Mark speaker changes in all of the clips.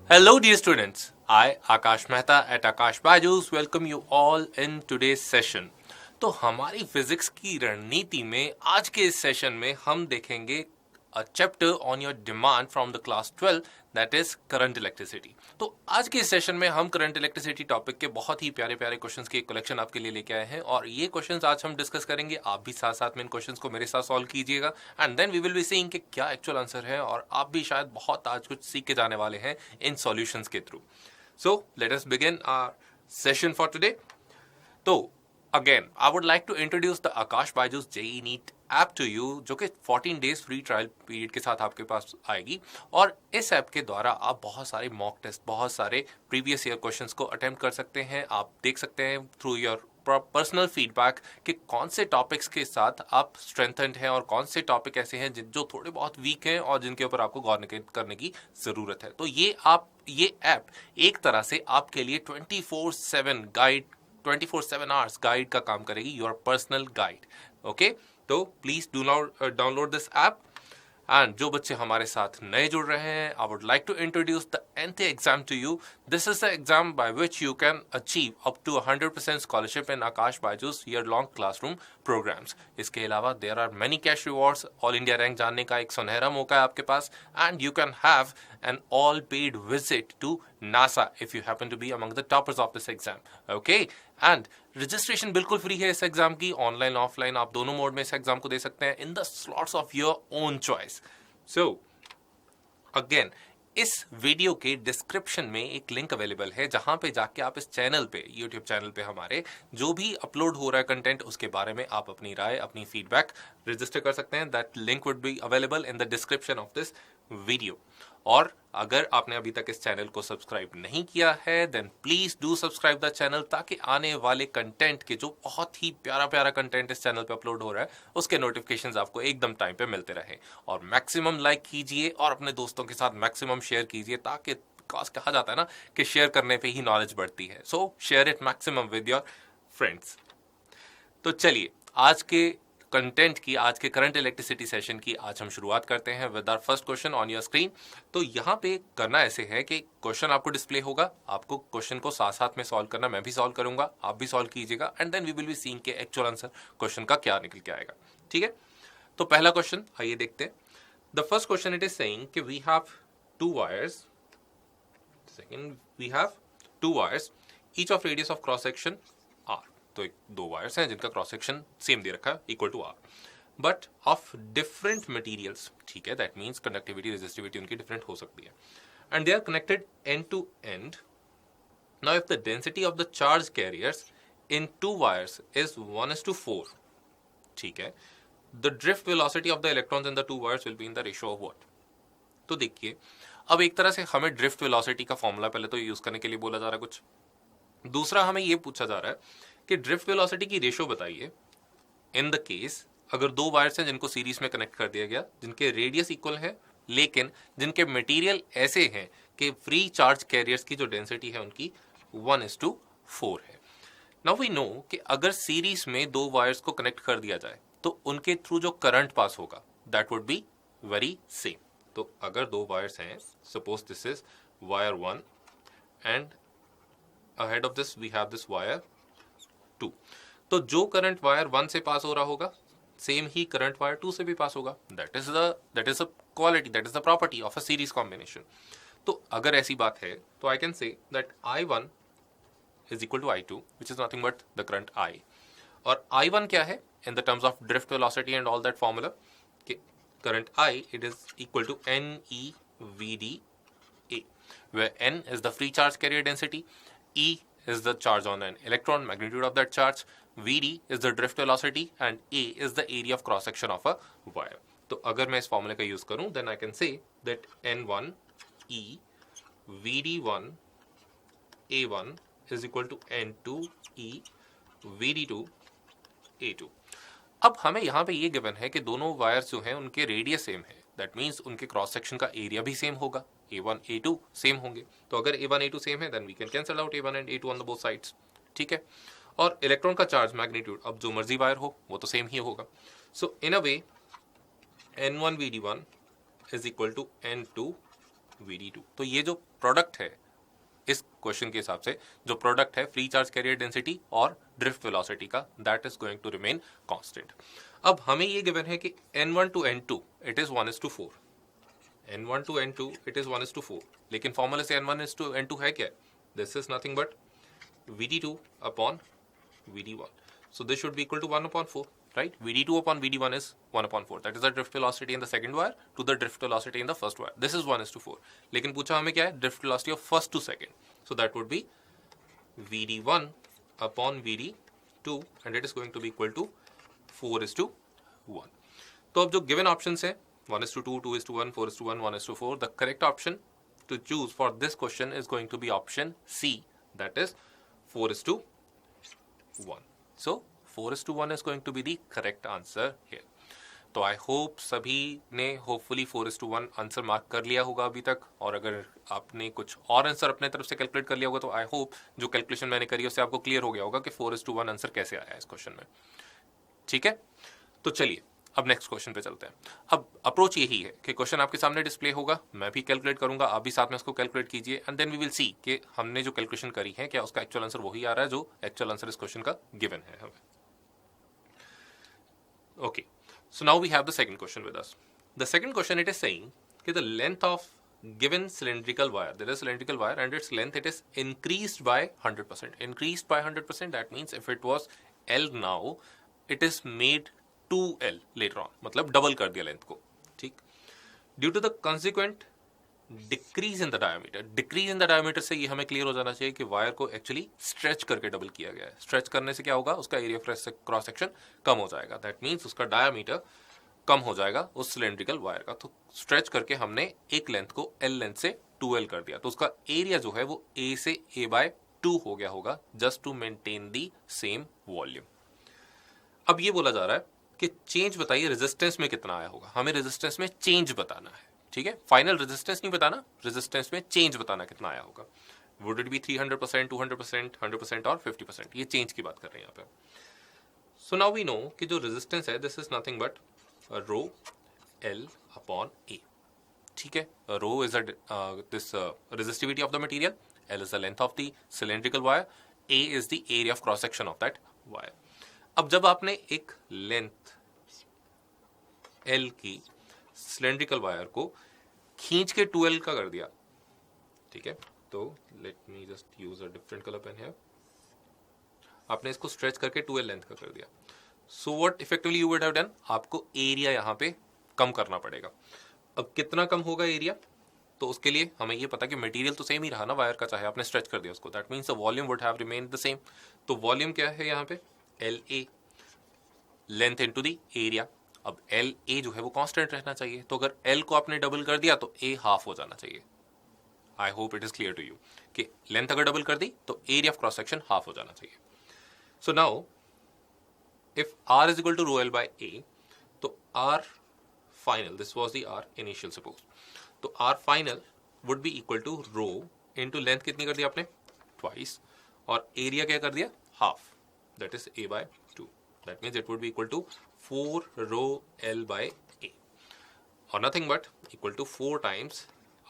Speaker 1: Hello, dear students. I, Akash Mehta at Akash Bajus, welcome you all in today's session. तो हमारी physics की रणनीति में आज के इस सेशन में हम देखेंगे a chapter on your demand from the class 12 that is current electricity. तो आज के इस सेशन में हम करंट इलेक्ट्रिसिटी टॉपिक के बहुत ही प्यारे प्यारे क्वेश्चंस की एक कलेक्शन आपके लिए लेके आए हैं और ये क्वेश्चंस आज हम डिस्कस करेंगे. आप भी साथ साथ में इन क्वेश्चंस को मेरे साथ सॉल्व कीजिएगा and then we will be seeing कि क्या एक्चुअल आंसर है और आप भी शायद बहुत आज कुछ सीख के जाने वाले हैं इन सॉल्यूशंस के through. So let us begin our session for today. तो again I would like to introduce the Aakash Byju's JEE NEET app to you, जो कि 14 डेज फ्री ट्रायल पीरियड के साथ आपके पास आएगी. और इस ऐप के द्वारा आप बहुत सारे मॉक टेस्ट, बहुत सारे प्रीवियस ईयर क्वेश्चंस को अटेम्प्ट कर सकते हैं. आप देख सकते हैं थ्रू योर पर्सनल फीडबैक कि कौन से टॉपिक्स के साथ आप स्ट्रेंथेंड हैं और कौन से टॉपिक ऐसे हैं जो थोड़े बहुत वीक हैं और जिनके ऊपर आपको गौर करने की ज़रूरत है. तो ये ऐप एक तरह से आपके लिए 24/7 गाइड, 24/7 आवर्स गाइड का काम करेगी, योर पर्सनल गाइड. ओके, तो please do not download this app. And जो बच्चे हमारे साथ नए जुड़ रहे हैं, I would like to introduce the ANTHE exam to you. This is the exam by which you can achieve up to 100% scholarship in Aakash Byju's year long classroom programs. इसके अलावा there are many cash rewards. All India rank जानने का एक सुनहरा मौका है आपके पास and you can have an all paid visit to NASA if you happen to be among the toppers of this exam. Okay, and registration बिल्कुल free है इस एग्जाम की. ऑनलाइन ऑफलाइन आप दोनों मोड में इस एग्जाम को दे सकते हैं in the slots of your own choice. So again इस वीडियो के डिस्क्रिप्शन में एक लिंक अवेलेबल है जहां पे जाके आप इस चैनल पे, यूट्यूब चैनल पे हमारे जो भी अपलोड हो रहा है कंटेंट, उसके बारे में आप अपनी राय, अपनी फीडबैक रजिस्टर कर सकते हैं. That link would be available in the description of this video. और अगर आपने अभी तक इस चैनल को सब्सक्राइब नहीं किया है then please do subscribe the channel, ताकि आने वाले कंटेंट के जो बहुत ही प्यारा प्यारा कंटेंट इस चैनल पे अपलोड हो रहा है उसके नोटिफिकेशंस आपको एकदम टाइम पे मिलते रहे. और मैक्सिमम लाइक कीजिए और अपने दोस्तों के साथ मैक्सिमम शेयर कीजिए, ताकि बिकॉज कहा जाता है ना कि शेयर करने पे ही नॉलेज बढ़ती है. सो share it maximum with your friends. तो चलिए आज के कंटेंट की, आज के करंट इलेक्ट्रिसिटी सेशन की आज हम शुरुआत करते हैं with our first question on your screen. तो यहाँ पे करना ऐसे है कि क्वेश्चन आपको डिस्प्ले होगा, आपको क्वेश्चन को साथ साथ में सॉल्व करना, मैं भी सॉल्व करूंगा, आप भी सॉल्व कीजिएगा and then we will be seeing के एक्चुअल आंसर क्वेश्चन का क्या निकल के आएगा. ठीक है, तो पहला क्वेश्चन आइए देखते हैं. The first question it is saying कि we have two wires, second we have two wires each of radius of cross section R. तो दो वायर्स हैं जिनका क्रॉस सेक्शन सेम दे रखा है, equal to R, but of different materials. ठीक है, दैट मीन्स कंडक्टिविटी, रेजिस्टिविटी उनकी डिफरेंट हो सकती है. And they are connected end to end. Now if the density of the charge carriers in two wires is 1:4. ठीक है, the drift velocity of the electrons in the two wires will be in the ratio of what. तो देखिए, अब एक तरह से हमें drift velocity का फॉर्मूला पहले तो यूज करने के लिए बोला जा रहा है कुछ. दूसरा हमें यह पूछा जा रहा है कि ड्रिफ्ट वेलोसिटी की रेशियो बताइए इन द केस अगर दो वायर्स हैं जिनको सीरीज में कनेक्ट कर दिया गया, जिनके रेडियस इक्वल है लेकिन जिनके मटेरियल ऐसे हैं कि फ्री चार्ज कैरियर्स की जो डेंसिटी है उनकी 1:4 है. नाउ वी नो कि अगर सीरीज में दो वायर्स को कनेक्ट कर दिया जाए तो उनके थ्रू जो करंट पास होगा that would be very same. तो अगर दो वायर्स हैं, suppose this is wire 1 and ahead of this we have this wire 2. तो जो करंट वायर 1 से पास हो रहा होगा सेम ही करंट वायर 2 से भी पास होगा. That is a quality, that is the property of a series combination. तो अगर ऐसी बात है तो I can say that I1 is equal to I2 which is nothing but the current I. और I1 क्या है in the terms of drift velocity and all that formula कि current I it is equal to NeVDA, where N is the free charge carrier density, E is the charge on an electron, magnitude of that charge, Vd is the drift velocity and A is the area of cross section of a wire. तो अगर मैं इस फॉर्मूले का use करूं then I can say that N1 E Vd1 A1 is equal to N2 E Vd2 A2. अब हमें यहाँ पे ये गिवन है कि दोनों वायर्स जो हैं उनके रेडियस सेम है, दैट मीन्स उनके क्रॉस सेक्शन का एरिया भी सेम होगा, A1 A2 सेम होंगे. तो अगर A1 A2 सेम है then we can cancel out A1 and A2 on the both sides. ठीक है, और इलेक्ट्रॉन का चार्ज मैग्नीट्यूड अब जो मर्जी वायर हो वो तो सेम ही होगा. सो इन अ वे N1 Vd1 is equal to N2 VD2। तो ये जो प्रोडक्ट है इस क्वेश्चन के हिसाब से, जो प्रोडक्ट है फ्री चार्ज कैरियर डेंसिटी और ड्रिफ्ट वेलोसिटी का, that is going to remain constant. अब हमें ये गिवन है कि N1 to N2 it is 1:4, N1 to N2 it is 1:4, लेकिन फॉर्मूले से N1 to N2 है क्या? This is nothing but VD2 upon VD1. So this should be equal to 1/4, right? VD2 upon VD1 is 1/4. That is the drift velocity in the second wire to the drift velocity in the first wire. This is 1:4. लेकिन पूछा हमें क्या है? Drift velocity of first to second. So that would be VD1 upon VD2 and it is going to be equal to 4:1. तो अब जो given options है 1:2, 2:1, 4:1, 1:4, the correct option to choose for this question is going to be option C, that is 4:1. So 4:1 is going to be the correct answer here. तो I hope सभी ने hopefully 4:1 answer mark कर लिया होगा अभी तक, और अगर आपने कुछ और आंसर अपने तरफ से कैलकुलेट कर लिया होगा तो आई होप जो कैलकुलेशन मैंने करी उससे आपको क्लियर हो गया होगा कि 4:1 आंसर कैसे आया इस क्वेश्चन में। ठीक है, तो चलिए अब नेक्स्ट क्वेश्चन पे चलते हैं। अब अप्रोच यही है कि क्वेश्चन आपके सामने डिस्प्ले होगा, मैं भी कैलकुलेट करूंगा, आप भी साथ में उसको कैलकुलेट कीजिए and then we will see कि हमने जो कैलकुलेशन करी है क्या उसका एक्चुअल आंसर वही आ रहा है जो एक्चुअल आंसर इस क्वेश्चन का गिवन है हमें। Okay, so now we have the second question with us. The second question, it is saying that the length of given cylindrical wire, there is cylindrical wire and its length it is increased by 100%. Increased by 100%, that means if it was L now, it is made 2L later on, मतलब double कर दिया length को। ठीक, due to the consequent decrease in the diameter, decrease in the diameter से ये हमें clear हो जाना चाहिए कि वायर को एक्चुअली स्ट्रेच करके डबल किया गया है। स्ट्रेच करने से क्या होगा, उसका एरिया क्रॉस सेक्शन कम हो जाएगा, दैट मीन्स उसका डायमीटर कम हो जाएगा उस सिलेंड्रिकल वायर का। तो स्ट्रेच करके हमने एक लेंथ को L लेंथ से 2L कर दिया, तो उसका एरिया जो है वो A से A/2 हो गया होगा, just to maintain the same volume. अब ये बोला जा रहा है कि चेंज बताइए रेजिस्टेंस में कितना आया होगा, हमें रेजिस्टेंस में चेंज बताना है। ठीक है, फाइनल रेजिस्टेंस नहीं बताना, रेजिस्टेंस में चेंज बताना कितना आया होगा। वुड इट बी 300%, 200%, 100% और 50%, ये चेंज की बात कर रहे हैं यहाँ पे। सो नाउ वी नो कि जो रेजिस्टेंस है this is nothing but rho L upon A। ठीक है, rho is this resistivity of the material, L is the length of the cylindrical wire, A is the area of cross section of that wire. अब जब आपने एक length L की cylindrical wire को खींच के 2L का कर दिया, ठीक है, तो let me just use a different colour pen है, आपने इसको स्ट्रेच करके 2L लेंथ का कर दिया। So what effectively you would have done, आपको एरिया यहाँ पे कम करना पड़ेगा। अब कितना कम होगा एरिया, तो उसके लिए हमें ये पता कि मटेरियल तो सेम ही रहा ना वायर का, चाहे आपने स्ट्रेच कर दिया उसको, that means the volume would have remained the same. तो वॉल्यूम क्या है यहाँ पे, LA, length into the area. अब LA जो है वो कांस्टेंट रहना चाहिए, तो अगर L को आपने डबल कर दिया तो A हाफ हो जाना चाहिए। I hope it is clear to you कि लेंथ अगर डबल कर दी तो area of cross section half हो जाना चाहिए। So now if R is equal to rho L by A, तो R final, this was the R initial suppose, तो R final would be equal to rho into length कितनी कर दी आपने, twice, और area क्या कर दिया, half, that is A/2. That means it would be equal to 4 rho L by A, or nothing but equal to 4 times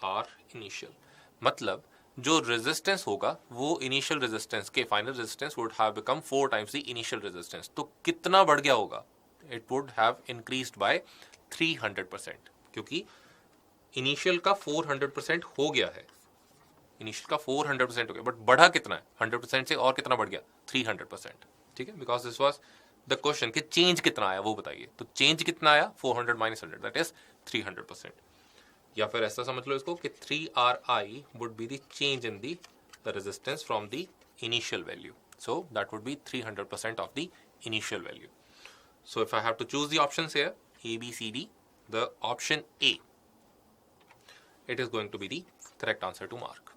Speaker 1: R initial। मतलब जो resistance होगा वो इनिशियल रेजिस्टेंस के final resistance would have become 4 times the initial resistance. तो कितना बढ़ गया होगा, it would have increased by 300%, क्योंकि इनिशियल का 400% हो गया है, इनिशियल का 400% हो गया, बट बढ़ा कितना है, 100% से और कितना बढ़ गया, 300%। ठीक है, because this was the question कि चेंज कितना आया वो बताइए, तो चेंज कितना आया, 400 माइनस 100, दैट इज 300%। या फिर ऐसा समझ लो इसको कि 3RI would be the change in the resistance from the initial value, so that would be 300% of the initial value. So if I have to choose the options here ABCD, the option A, it is going to be the correct answer to mark.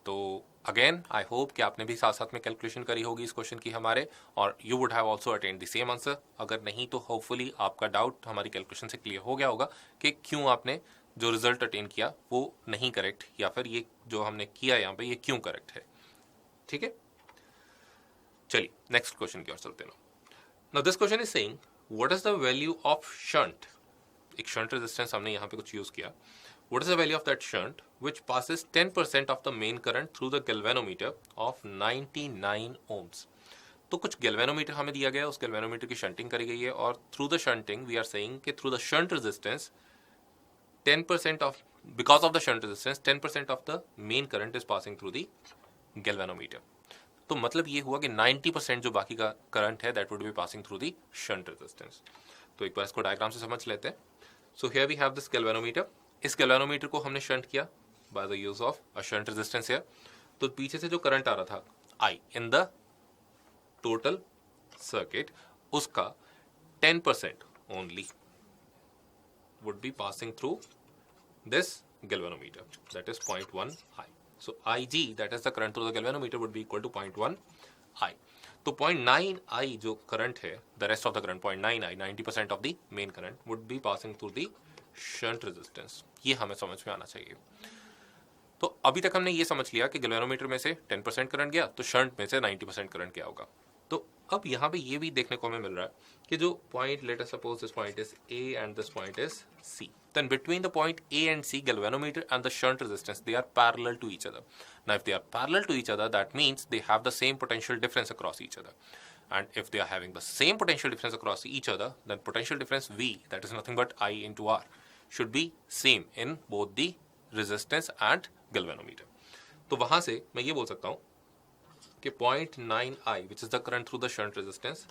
Speaker 1: तो again I hope कि आपने भी साथ साथ में calculation करी होगी इस क्वेश्चन की हमारे, और you would have also attend the same answer. अगर नहीं तो होपफुली आपका डाउट हमारी कैलकुलेशन से क्लियर हो गया होगा कि क्यों आपने जो रिजल्ट अटेन किया वो नहीं करेक्ट, या फिर ये जो हमने किया यहाँ पे ये क्यों करेक्ट है। ठीक है, चलिए नेक्स्ट क्वेश्चन की ओर चलते हैं। Now this question is saying what is the value of shunt एक शंट रेजिस्टेंस हमने यहाँ पे कुछ यूज किया. What is the value of that shunt which passes 10% of the main current through the galvanometer of 99 ohms? तो कुछ galvanometer हमें दिया गया है, उस गैल्वेनोमीटर की शंटिंग करी गई है और through the shunting we are saying कि through the shunt resistance 10% of because of the shunt resistance 10% of the main current is passing through the galvanometer. तो मतलब ये हुआ कि 90% जो बाकी का करंट है that would be passing through the shunt resistance. तो एक बार इसको डायग्राम से समझ लेते हैं. So here we have this galvanometer. इस गैल्वेनोमीटर को हमने शंट किया by the use of a shunt resistance here. तो पीछे से जो करंट आ रहा था I in the total circuit, उसका 10% only would be passing through this galvanometer, that is 0.1 I. So Ig, that is the current through the galvanometer, would be equal to 0.1 I. तो 0.9 I जो current है, the rest of the current 0.9 I, 90% of the main current would be passing through the shunt resistance. ये हमें समझ में आना चाहिए. तो अभी तक हमने ये समझ लिया कि गैल्वेनोमीटर में से 10% करंट गया तो शंट में से 90% करंट क्या होगा. तो अब यहाँ पे ये भी देखने को हमें मिल रहा है कि जो point, let us suppose this point is A and this point is C. Then between the point A and C, galvanometer and the shunt resistance, they are parallel to each other. Now if they are parallel to each other, that means they have the same potential difference across each other. And if they are having the same potential difference across each other, then potential difference V, that is nothing but I into R, should be same in both the resistance and galvanometer. तो वहां से मैं ये बोल सकता हूँ कि 0.9 I, which is the current through the shunt resistance,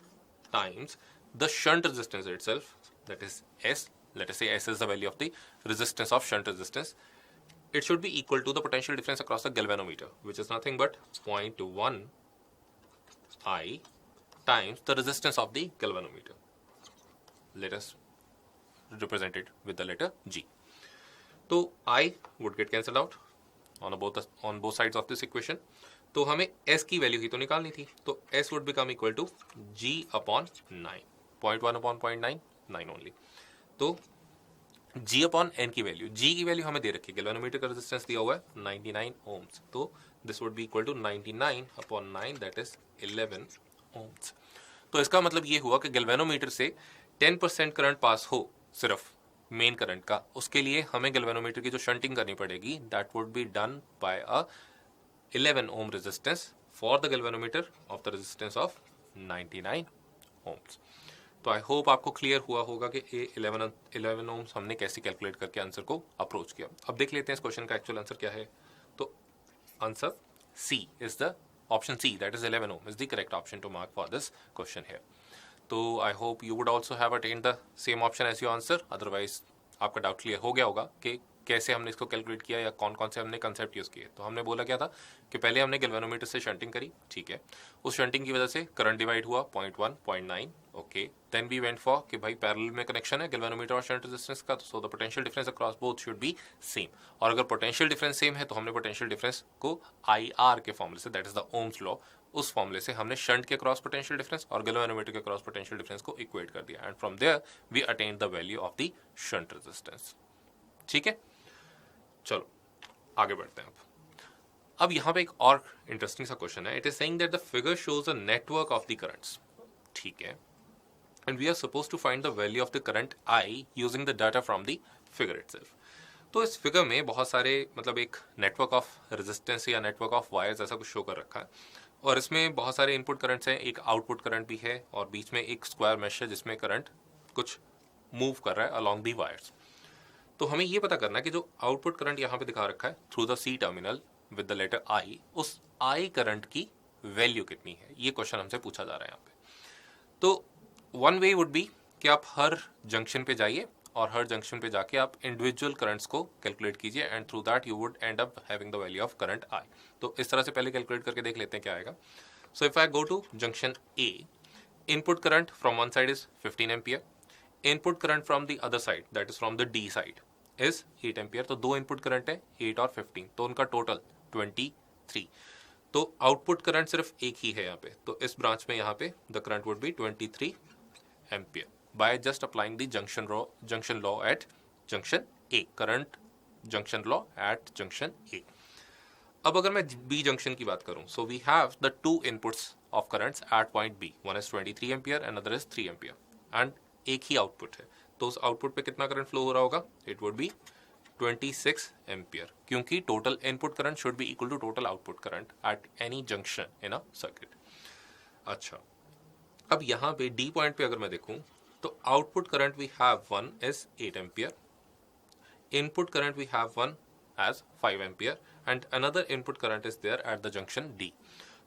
Speaker 1: times the shunt resistance itself, that is S. Let us say S is the value of the resistance of shunt resistance. It should be equal to the potential difference across the galvanometer, which is nothing but 0.1 I times the resistance of the galvanometer. Let us represent it with the letter G. तो I would get cancelled out on both sides of this equation. तो हमें S की value ही तो निकालनी थी. तो S would become equal to G upon 9. 0.1 upon 0.9, 9 only. तो G upon N की वैल्यू, G की वैल्यू हमें दे रखी है, गैल्वेनोमीटर का रेजिस्टेंस दिया हुआ है 99 ओम्स. तो this would be equal to 99 upon 9, that is 11 ohms. तो इसका मतलब ये हुआ कि गैल्वेनोमीटर से 10% करंट पास हो सिर्फ मेन करंट का, उसके लिए हमें गैल्वेनोमीटर की जो शंटिंग करनी पड़ेगी that would be done by a 11 ohm resistance for the galvanometer of the resistance of 99 ohms. तो आई होप आपको क्लियर हुआ होगा कि 11 ओम्स हमने कैसे कैलकुलेट करके आंसर को अप्रोच किया. अब देख लेते हैं इस क्वेश्चन का एक्चुअल आंसर क्या है. तो answer C is the option C, that is 11 ohm is the correct option to mark for this question here. तो I hope you would also have attend the same option as your answer. Otherwise आपका doubt clear हो गया होगा कि कैसे हमने इसको calculate किया या कौन कौन से हमने कंसेप्ट यूज़ किए. तो हमने बोला क्या था कि पहले हमने गैल्वेनोमीटर से शंटिंग करी, ठीक है. उस शंटिंग की वजह से करंट डिवाइड हुआ 0.1, 0.9, okay. Then we went for कि भाई पैरेलल में कनेक्शन है गैल्वेनोमीटर और शंट रेजिस्टेंस का, so the potential difference across both should be same. और अगर पोटेंशियल डिफरेंस सेम है तो हमने पोटेंशियल डिफरेंस को IR के फॉर्मूले से, that is the ohm's law, उस फॉर्मूले से हमने शंट के क्रॉस पोटेंशियल डिफरेंस और गैल्वेनोमीटर के क्रॉस पोटेंशियल डिफरेंस को इक्वेट कर दिया. And from there we attain the value of the shunt resistance. ठीक है, चलो आगे बढ़ते हैं. अब यहाँ पे एक और इंटरेस्टिंग सा क्वेश्चन है. It is saying that the figure shows a network of the currents, ठीक है, and we are suppose to find the value of the current I using the data from the figure itself. तो इस फिगर में बहुत सारे, मतलब एक नेटवर्क ऑफ रेजिस्टेंस या नेटवर्क ऑफ वायर्स ऐसा कुछ शो कर रखा है, और इसमें बहुत सारे इनपुट करंट्स हैं, एक आउटपुट करंट भी है, और बीच में एक स्क्वायर मैश है जिसमें करंट कुछ मूव कर रहा है अलॉन्ग दी वायर्स. तो हमें ये पता करना है कि जो आउटपुट करंट यहाँ पे दिखा रखा है through the C terminal with the letter I, उस I करंट की वैल्यू कितनी है, ये क्वेश्चन हमसे पूछा जा रहा है यहाँ पे. तो वन वे वुड बी कि आप हर जंक्शन पे जाइए और हर जंक्शन पे जाके आप इंडिविजुअल करंट्स को कैलकुलेट कीजिए, and through that you would and up having the value of current I. तो इस तरह से पहले कैलकुलेट करके देख लेते हैं क्या आएगा. सो if I go to junction A, input current from one side is 15 ampere, input current from the other side, that is from the D side, is 8 ampere. तो दो इनपुट करंट है 8 और 15, तो उनका टोटल 23. तो आउटपुट करंट सिर्फ एक ही है यहाँ पे, तो इस ब्रांच में यहाँ पे the current would be 23 ampere by just applying the junction law at junction A, current junction law at junction A. अब अगर मैं B जंक्शन की बात करूं, so we have the two inputs of currents at point B, one is 23 ampere and other is 3 ampere, and एक ही output है. तो उस आउटपुट पे कितना करंट फ्लो हो रहा होगा? इट वुड बी 26 एम्पियर, क्योंकि total input current should be equal to total output current at any junction in a circuit. अच्छा, अब यहाँ पे डी पॉइंट पे अगर मैं देखूं तो output current we have one is 8 ampere, input current we have one as 5 ampere and another input current is there at the junction D.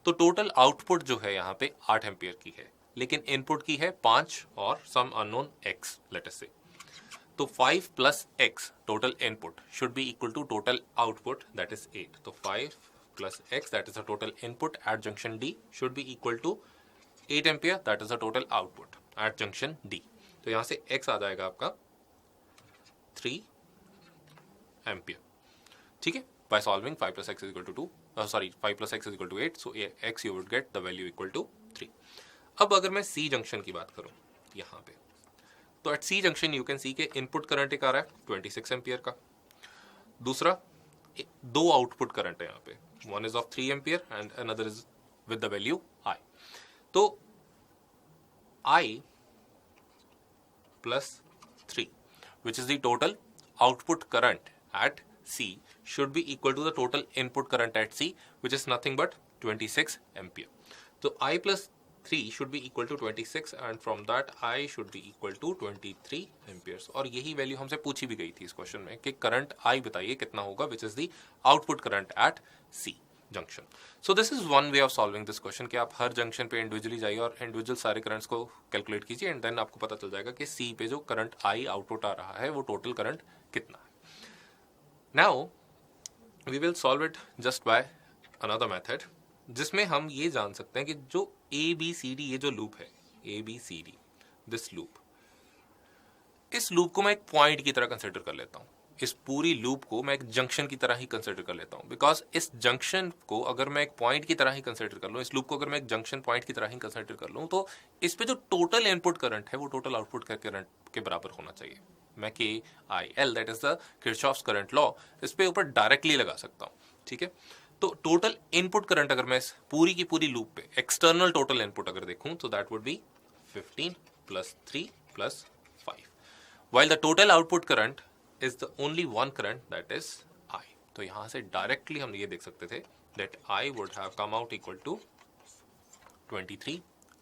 Speaker 1: तो टोटल आउटपुट जो है यहाँ पे 8 एम्पियर की है, लेकिन इनपुट की है 5 और some unknown x let us say. तो 5 plus x total input should be equal to total output that is 8। तो 5 plus x that is the total input at junction D should be equal to 8 ampere that is the total output at junction D. तो यहाँ से x आ जाएगा आपका 3 ampere, ठीक है। By solving 5 plus x is equal to 2, 5 plus x is equal to 8, so x you would get the value equal to 3। अब अगर मैं C जंक्शन की बात करूं यहाँ पे, तो at C junction you can see के इनपुट करंट एक आ रहा है 26 एम्पियर का, दूसरा दो आउटपुट करंट है यहाँ पे, one is of 3 ampere and another is with the value I। तो I plus 3 which is the total output current at C should be equal to the total input current at C, which is nothing but 26 ampere. So I plus 3 should be equal to 26 and from that I should be equal to 23 amperes। और यही value हमसे पूछी भी गई थी इस question में कि करंट I बताइए कितना होगा, which is the output current at C junction. So this is one way of solving this question कि आप हर जंक्शन पे इंडिविजुअली जाइए और इंडिविजुअल सारे करंट्स को कैलकुलेट कीजिए एंड देन आपको पता चल जाएगा कि सी पे जो करंट आई आउटपुट आ रहा है वो टोटल करंट कितना है। Now we will solve it just by another method, जिसमें हम ये जान सकते हैं कि जो ए बी सी डी ये जो लूप है, A B C D this loop, इस लूप को मैं एक पॉइंट की तरह कंसिडर कर लेता हूँ, इस पूरी लूप को मैं एक जंक्शन की तरह ही कंसिडर कर लेता हूँ। बिकॉज इस जंक्शन को अगर मैं एक पॉइंट की तरह ही कंसिडर कर लूँ, इस लूप को अगर मैं एक जंक्शन पॉइंट की तरह ही कंसिडर कर लूँ, तो इस पे जो टोटल इनपुट करंट है वो टोटल आउटपुट करंट के बराबर होना चाहिए। मैं के I L that is the Kirchhoff's current law इस पे ऊपर डायरेक्टली लगा सकता हूँ, ठीक है। तो टोटल इनपुट करंट अगर मैं इस पूरी की पूरी लूप पे एक्सटर्नल टोटल इनपुट अगर देखूं तो that would B 15 plus 3 plus 5, while the total output current is the only one current that is I। तो यहां से डायरेक्टली हम ये देख सकते थे that I would have come out equal to 23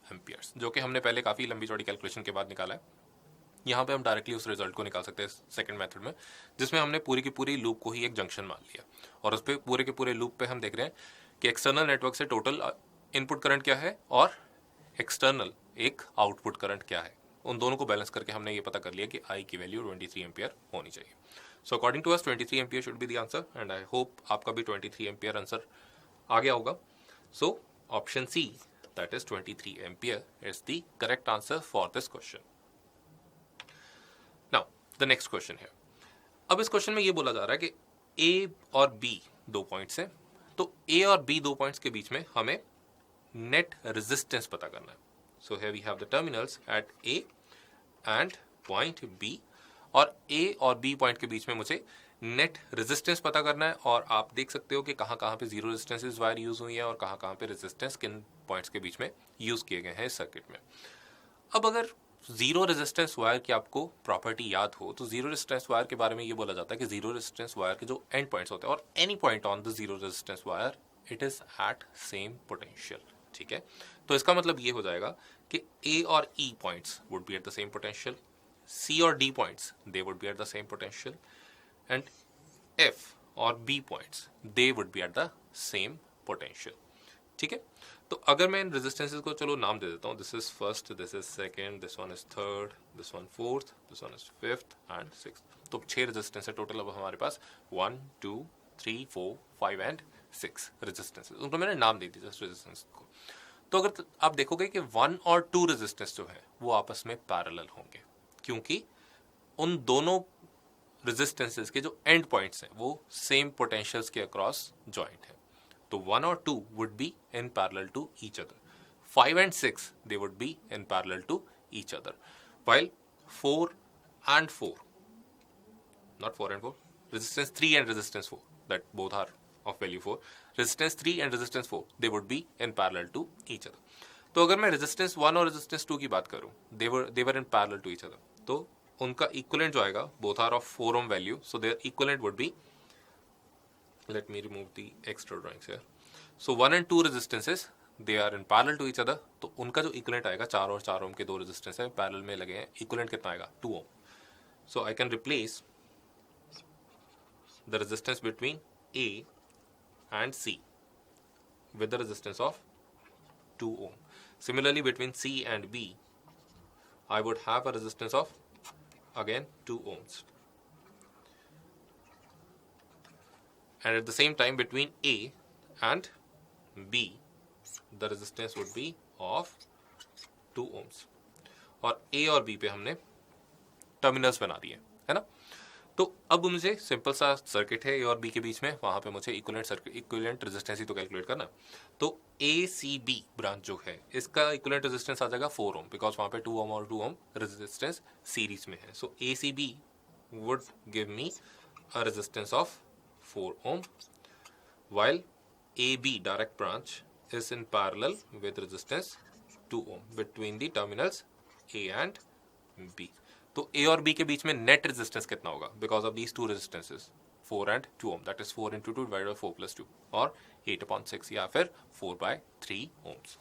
Speaker 1: amperes, जो कि हमने पहले काफी लंबी चौड़ी कैलकुलेशन के बाद निकाला है। यहाँ पे हम डायरेक्टली उस रिजल्ट को निकाल सकते हैं सेकंड मेथड में, जिसमें हमने पूरी की पूरी लूप को ही एक जंक्शन मान लिया और उस पर पूरे के पूरे लूप पे हम देख रहे हैं कि एक्सटर्नल नेटवर्क से टोटल इनपुट करंट क्या है और एक्सटर्नल एक आउटपुट करंट क्या है। उन दोनों को बैलेंस करके हमने ये पता कर लिया कि आई की वैल्यू 23 एम्पियर होनी चाहिए। So according to us 23 ampere should be the answer and I hope आपका भी 23 एम्पियर आंसर आ गया होगा। So option C that is 23 ampere is the correct answer for this question. Now the next question है, अब इस question में ये बोला जा रहा है कि ए और बी दो पॉइंट्स हैं, तो ए और बी दो पॉइंट्स के बीच में हमें नेट रेजिस्टेंस पता करना है। So here we have the terminals at A and point B, और A और B पॉइंट के बीच में मुझे नेट रेजिस्टेंस पता करना है और आप देख सकते हो कि कहाँ कहाँ पे जीरो रेजिस्टेंस वायर यूज हुई है और कहाँ कहाँ पे रेजिस्टेंस किन पॉइंट्स के बीच में यूज किए गए हैं इस सर्किट में। अब अगर जीरो रेजिस्टेंस वायर की आपको प्रॉपर्टी याद हो तो जीरो रेजिस्टेंस वायर के बारे में ये बोला जाता है कि जीरो रेजिस्टेंस वायर के जो एंड पॉइंट्स होते हैं और any point on the zero resistance wire it is at same potential, ठीक है। तो इसका मतलब ये हो जाएगा कि A और E points would be at the same potential, C और D points they would be at the same potential and F और B points they would be at the same potential, ठीक है। तो अगर मैं इन रेजिस्टेंसेस को चलो नाम दे देता हूँ, this is first, this is second, this one is third, this one fourth, this one is fifth and sixth. तो 6 रेजिस्टेंस है टोटल अब हमारे पास, 1 2 3 4 5 एंड 6 रेजिस्टेंसेस, उनको मैंने नाम दे दिया रेजिस्टेंस को। तो अगर आप देखोगे कि 1 और 2 रेजिस्टेंस जो है वो आपस में पैरेलल होंगे, क्योंकि उन दोनों रेजिस्टेंसेस के जो एंड पॉइंट्स हैं वो सेम पोटेंशियल्स के अक्रॉस जॉइंट है। तो 1 और 2 would be in parallel to each other, 5 and 6 they would be in parallel to each other, while 4 and 4, not 4 and 4, resistance 3 and resistance 4 that both are of value 4, resistance 3 and resistance 4 they would be in parallel to each other। तो अगर मैं resistance 1 और resistance 2 की बात करूं, they were in parallel to each other, तो उनका equivalent जो आएगा, both are of 4 ohm value, so their equivalent would be, let me remove the extra drawings here. So 1 and 2 resistances, they are in parallel to each other. तो उनका जो equivalent आएगा, 4 और 4 ओम के दो रेजिस्टेंस है पैरेलल में लगे हैं, इक्विवेलेंट कितना आएगा 2 ओम. So I can replace the resistance between A and C with the resistance of 2 ohm. Similarly between C and B I would have a resistance of again 2 ohms. And at the same time between A and B the resistance would be of 2 ohms. और A और B पे हमने terminals बना दिए, है ना. तो अब मुझे सिंपल सा सर्किट है A और B के बीच में, वहां पे मुझे इक्विवेलेंट रेजिस्टेंस ही तो कैलकुलेट करना. तो ACB ब्रांच जो है इसका इक्विवेलेंट रेजिस्टेंस आ जाएगा 4 ओम, बिकॉज वहां पे 2 ओम और 2 ओम रेजिस्टेंस सीरीज में है. सो ACB would give me a resistance of 4 ohm, while AB direct branch is in parallel with resistance 2 ohm between the terminals A and B. तो A और B के बीच में नेट रेजिस्टेंस कितना होगा because of these two resistances, 4 and 2 ohm, that is 4 into 2 divided by 4 plus 2 और 8/6 या फिर 4/3 ohms.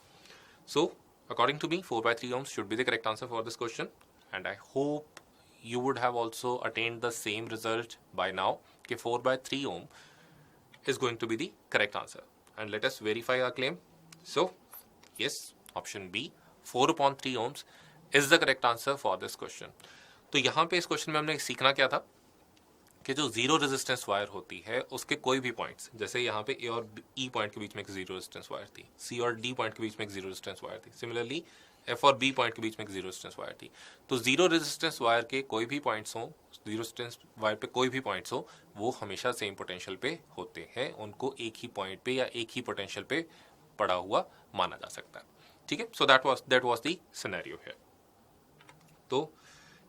Speaker 1: So according to me 4/3 ohms should be the correct answer for this question, and I hope you would have also attained the same result by now कि 4/3 ohm is going to be the correct answer. And let us verify our claim. So yes, option B, 4/3 ohms is the correct answer for this question. तो यहाँ पे इस question में हमने सीखना क्या था कि जो जीरो रेजिस्टेंस वायर होती है उसके कोई भी पॉइंट्स, जैसे यहाँ पे ए और ई पॉइंट के बीच में एक जीरो रेजिस्टेंस वायर थी, सी और डी पॉइंट के बीच में एक जीरो रेजिस्टेंस वायर थी, सिमिलरली एफ और बी पॉइंट के बीच में एक जीरो रेजिस्टेंस वायर थी. तो जीरो रेजिस्टेंस वायर के कोई भी पॉइंट्स हो, जीरो रेजिस्टेंस वायर पे कोई भी पॉइंट्स हो, वो हमेशा सेम पोटेंशियल पे होते हैं, उनको एक ही पॉइंट पे या एक ही पोटेंशियल पे पड़ा हुआ माना जा सकता है. ठीक है, so that was the scenario here. तो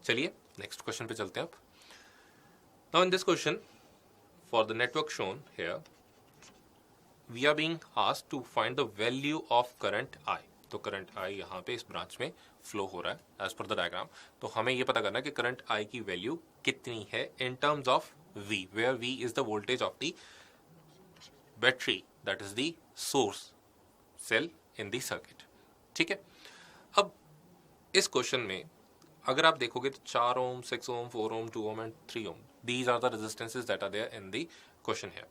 Speaker 1: चलिए नेक्स्ट क्वेश्चन पे चलते हैं अब. Now in this question, for the network shown here, we are being asked to find the value of current I. तो करंट I यहाँ पे इस ब्रांच में फ्लो हो रहा है एज पर द डायग्राम. तो हमें ये पता करना है कि करंट I की वैल्यू कितनी है in terms of V, where V is the voltage of the battery, that is the source cell in the circuit. ठीक है, अब इस क्वेश्चन में अगर आप देखोगे तो 4 ohm, 6 ohm, 4 ohm, 2 ohm and 3 ohm, these are the resistances that are there in the question here.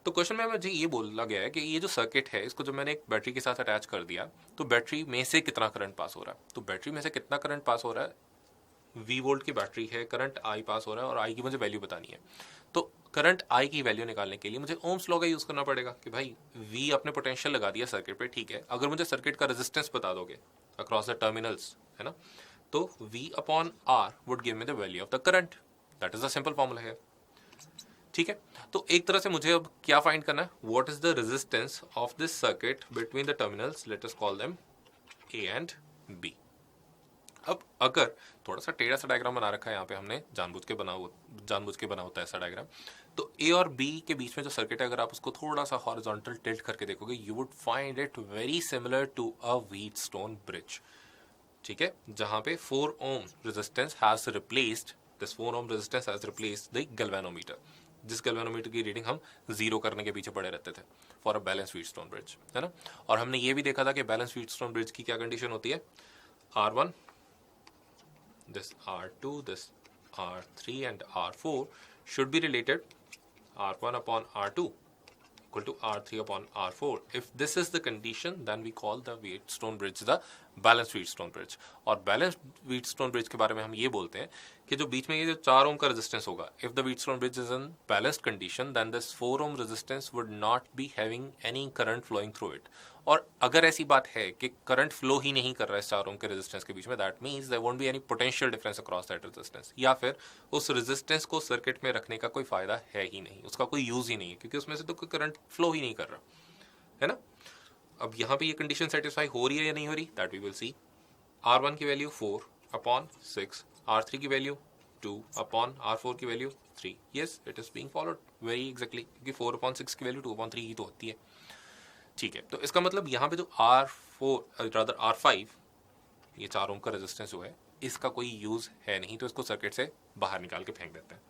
Speaker 1: तो क्वेश्चन में मुझे ये बोला गया है कि ये जो सर्किट है इसको जब मैंने एक बैटरी के साथ अटैच कर दिया तो बैटरी में से कितना करंट पास हो रहा है. तो बैटरी में से कितना करंट पास हो रहा है, V वोल्ट की बैटरी है, करंट I पास हो रहा है और I की मुझे वैल्यू बतानी है. तो करंट I की वैल्यू निकालने के लिए मुझे ओम्स लॉ का यूज करना पड़ेगा कि भाई V अपने पोटेंशियल लगा दिया सर्किट पे, ठीक है, अगर मुझे सर्किट का रेजिस्टेंस बता दोगे अक्रॉस द टर्मिनल्स, है ना, तो V/R would give me the value of the current. That is a simple formula here. ठीक है, तो एक तरह से मुझे अब क्या फाइंड करना है, what is the resistance of this circuit between the terminals, let us call them A and B. अब अगर थोड़ा सा टेढ़ा सा डायग्राम बना रखा है यहाँ पे हमने, जानबूझ के बना होता है ऐसा डायग्राम. तो A और B के बीच में जो सर्किट है अगर आप उसको थोड़ा सा हॉरिजॉन्टल टिल्ट करके देखोगे, you would find it very similar to a Wheatstone bridge. ठीक है, जहां पे 4 ohm resistance has replaced this 4 ohm resistance has replaced the galvanometer, जिस galvanometer की रीडिंग हम जीरो करने के पीछे पड़े रहते थे for a balance Wheatstone bridge, है ना. और हमने ये भी देखा था कि बैलेंस व्हीटस्टोन ब्रिज की क्या कंडीशन होती है, R1, this R2, this R3 and R4 should be related R1 upon R2 equal to R3 upon R4. If this is the condition, then we call the Wheatstone bridge the balanced Wheatstone bridge. और balanced Wheatstone bridge के बारे में हम ये बोलते हैं कि जो बीच में ये जो 4 ohm का resistance होगा, if the Wheatstone bridge is in balanced condition, then this 4 ohm resistance would not be having any current flowing through it. और अगर ऐसी बात है कि करंट फ्लो ही नहीं कर रहा है 4 ohm के रेजिस्टेंस के बीच में, that means there won't be any potential difference across that resistance, या फिर उस रेजिस्टेंस को सर्किट में रखने का कोई फायदा है ही नहीं, उसका कोई यूज ही नहीं है, क्योंकि उसमें से तो कोई करंट फ्लो ही नहीं कर रहा, है ना. अब यहाँ पे ये कंडीशन सेटिस्फाई हो रही है या नहीं हो रही, that we will C. R1 की वैल्यू 4/6, R3 की वैल्यू 2/, R4 की value 3. Yes, it is being followed very exactly, क्योंकि 4/6 की वैल्यू 2/3 ही तो होती है. ठीक है, तो इसका मतलब यहाँ पे जो R4 रादर R5, ये 4 ओम का रेजिस्टेंस जो है, इसका कोई यूज़ है नहीं, तो इसको सर्किट से बाहर निकाल के फेंक देते हैं।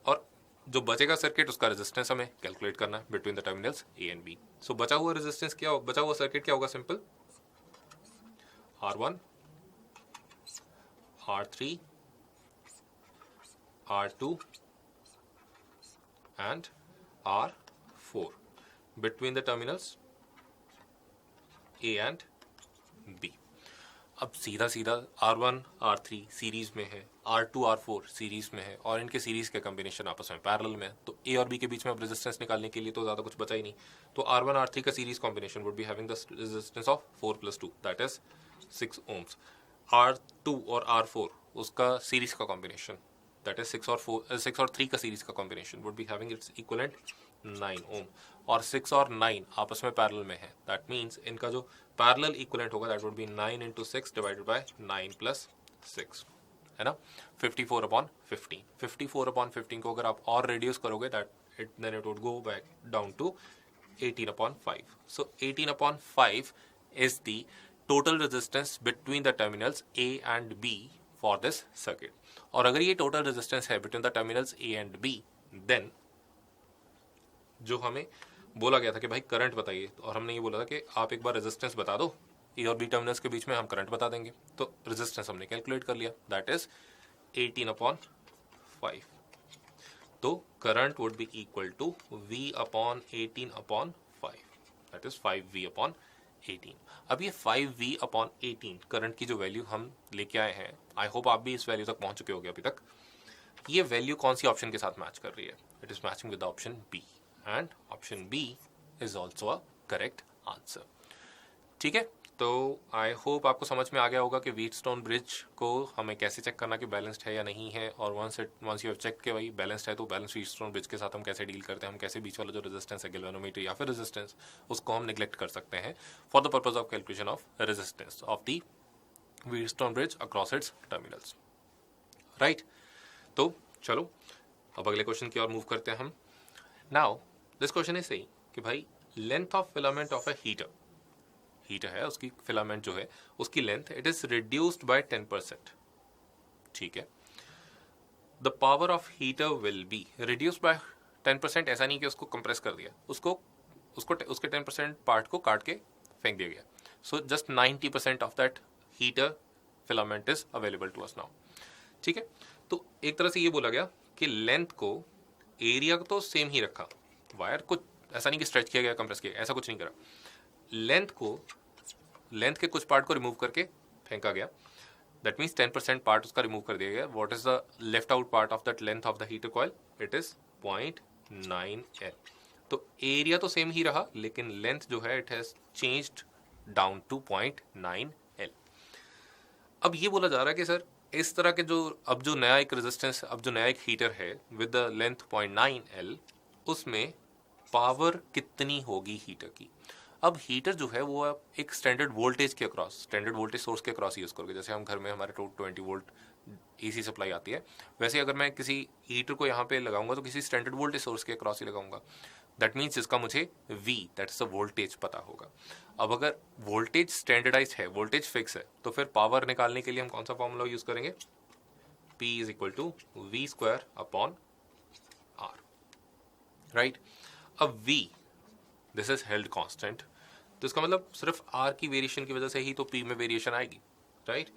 Speaker 1: और जो बचेगा सर्किट, उसका रेजिस्टेंस हमें कैलकुलेट करना है between the terminals A and B. So बचा हुआ रेजिस्टेंस क्या, बचा हुआ सर्किट क्या होगा? Simple, R1, R3, R2 and R4 between the terminals A and B। अब सीधा सीधा R1, R3 सीरीज में है, R2, R4 सीरीज में है, और इनके सीरीज के कॉम्बिनेशन आपस में पैरेलल में है, तो A और B के बीच में अब रेजिस्टेंस निकालने के लिए तो ज़्यादा कुछ बचा ही नहीं। तो R1, R3 का series combination would be having the resistance of 4 + 2 that is 6 ohms। R2 और R4 उसका सीरीज का कॉम्बिनेशन दैट इज 6 और 3 का सीरीज का combination would be having its equivalent 9 ohm, और 6 और 9 आपस में पैरेलल में है। दैट मीन्स इनका जो पैरेलल इक्विवेलेंट होगा that would B 9 × 6 divided bye 9 + 6, है ना, 54/15। 54/15 को अगर आप और रिड्यूस करोगे then it would go back down to 18/5। So 18/5 is the total resistance between the terminals A and B for this circuit. और अगर ये टोटल रेजिस्टेंस है between the terminals A and B, then जो हमें बोला गया था कि भाई करंट बताइए, और हमने ये बोला था कि आप एक बार रेजिस्टेंस बता दो ए और बी टर्मिनल्स के बीच में, हम करंट बता देंगे। तो रेजिस्टेंस हमने कैलकुलेट कर लिया, दैट इज 18/5। तो current would be equal to V/18/5, that is 5V/18। अब ये 5V/18 करंट की जो वैल्यू हम लेके आए हैं, आई होप आप भी इस वैल्यू तक पहुंच चुके होगे अभी तक। ये वैल्यू कौन सी ऑप्शन के साथ मैच कर रही है? It is matching with option B, and option B is also a correct answer. ठीक है, तो आई होप आपको समझ में आ गया होगा कि व्हीटस्टोन ब्रिज को हमें कैसे चेक करना कि बैलेंस्ड है या नहीं है, और वंस यू हैव चेक के भाई बैलेंस्ड है, तो बैलेंस व्हीटस्टोन ब्रिज के साथ हम कैसे डील करते हैं, हम कैसे बीच वाला जो रेजिस्टेंस है गैल्वेनोमीटर या फिर रेजिस्टेंस, उसको हम निगलेक्ट कर सकते हैं for the purpose of calculation of resistance of the Wheatstone bridge across its terminals, right. तो चलो अब अगले क्वेश्चन की ओर मूव करते हैं हम। Now this question is saying कि भाई length of filament of a heater है, उसकी फिलामेंट जो है उसकी length it is reduced by 10%। ठीक है, the power of heater will be reduced by 10%। ऐसा नहीं कि उसको कंप्रेस कर दिया, उसके 10% पार्ट को काट के फेंक दिया गया। So just 90% of that heater filament is available to us now. ठीक है, तो एक तरह से ये बोला गया कि लेंथ को, एरिया को तो सेम ही रखा, वायर को ऐसा नहीं कि स्ट्रेच किया गया, कंप्रेस किया गया, ऐसा कुछ नहीं करा। लेंथ के कुछ पार्ट को रिमूव करके फेंका गया, दैट मीन्स 10% पार्ट उसका रिमूव कर दिया गया। What is the left out part of that length of the heater coil? It is 0.9 L। तो एरिया तो सेम ही रहा, लेकिन लेंथ जो है it has changed down to 0.9 L। अब ये बोला जा रहा है कि सर इस तरह के जो नया एक रेजिस्टेंस, अब जो नया एक हीटर है विद द लेंथ 0.9 L, उसमें पावर कितनी होगी हीटर की? अब हीटर जो है वो आप एक स्टैंडर्ड वोल्टेज के अक्रॉस, स्टैंडर्ड वोल्टेज सोर्स के अक्रॉस यूज़ करोगे। जैसे हम घर में हमारे 220 वोल्ट AC सप्लाई आती है, वैसे अगर मैं किसी हीटर को यहाँ पे लगाऊंगा तो किसी स्टैंडर्ड वोल्टेज सोर्स के अक्रॉस ही लगाऊंगा। दैट मीन्स इसका मुझे V, that is the voltage, पता होगा। अब अगर वोल्टेज स्टैंडर्डाइज है, वोल्टेज फिक्स है, तो फिर पावर निकालने के लिए हम कौन सा फॉर्मूला यूज़ करेंगे? P = V²/R, right. अब V this is held constant, तो इसका मतलब सिर्फ R की वेरिएशन की वजह से ही तो P में वेरिएशन आएगी, राइट।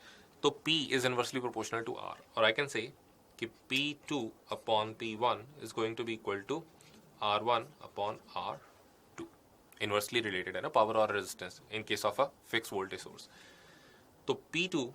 Speaker 1: तो P is inversely proportional to R, और आई कैन से कि P2/P1 is going to be equal to R1/R2। Inversely related है ना पावर और resistance in case of a fix voltage source. तो P2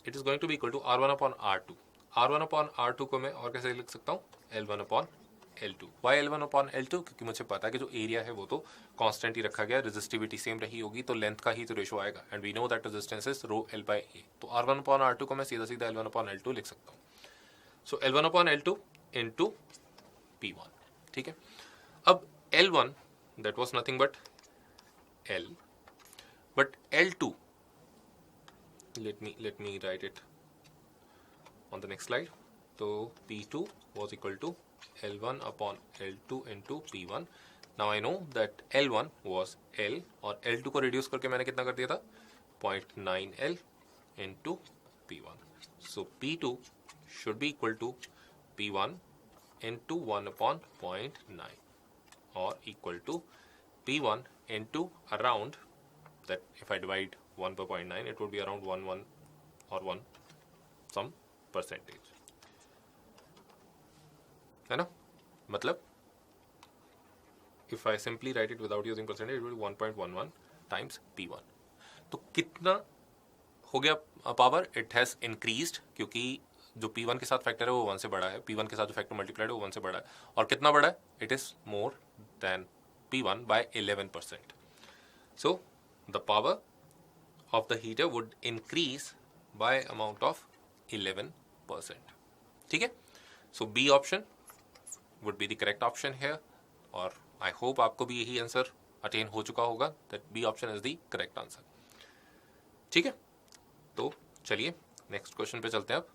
Speaker 1: it is going to be equal to R1/R2। R1/R2 को मैं और कैसे लिख सकता हूँ? L1/L2। Y L1/L2? क्योंकि मुझे पता है कि जो एरिया है वो तो कांस्टेंट ही रखा गया, रेजिस्टिविटी सेम रही होगी, तो लेंथ का ही तो रेशो आएगा, and we know that resistance is ρL/A। तो R1/R2 को मैं सीधा सीधा L1/L2 लिख सकता हूँ। सो L1/L2 इंटू P1, ठीक है। अब L1 that was nothing but L, but L2 let me write it on the next slide. So P2 was equal to L1/L2 into P1. Now I know that L1 was L, और L2 को reduce करके मैंने कितना कर दिया था? 0.9 L into P1. So P2 should be equal to P1 into 1 upon 0.9 or equal to P1 into around that. If I divide 1 by 0.9, it would be around 1 or 1 some percentage, है ना? मतलब if I simply write it without using percentage, it will be 1.11 times P1. तो कितना हो गया power? It has increased, क्योंकि जो P1 के साथ फैक्टर है वो 1 से बड़ा है, P1 के साथ जो फैक्टर मल्टीप्लाइड है वो 1 से बड़ा है, और कितना बड़ा है? It is more than P1 by 11%. So the power of the heater would increase by amount of 11%. ठीक है? So B option would be the correct option here, और I hope आपको भी यही आंसर अटेन हो चुका होगा, that B option is the correct answer. ठीक है? तो चलिए नेक्स्ट क्वेश्चन पे चलते हैं अब.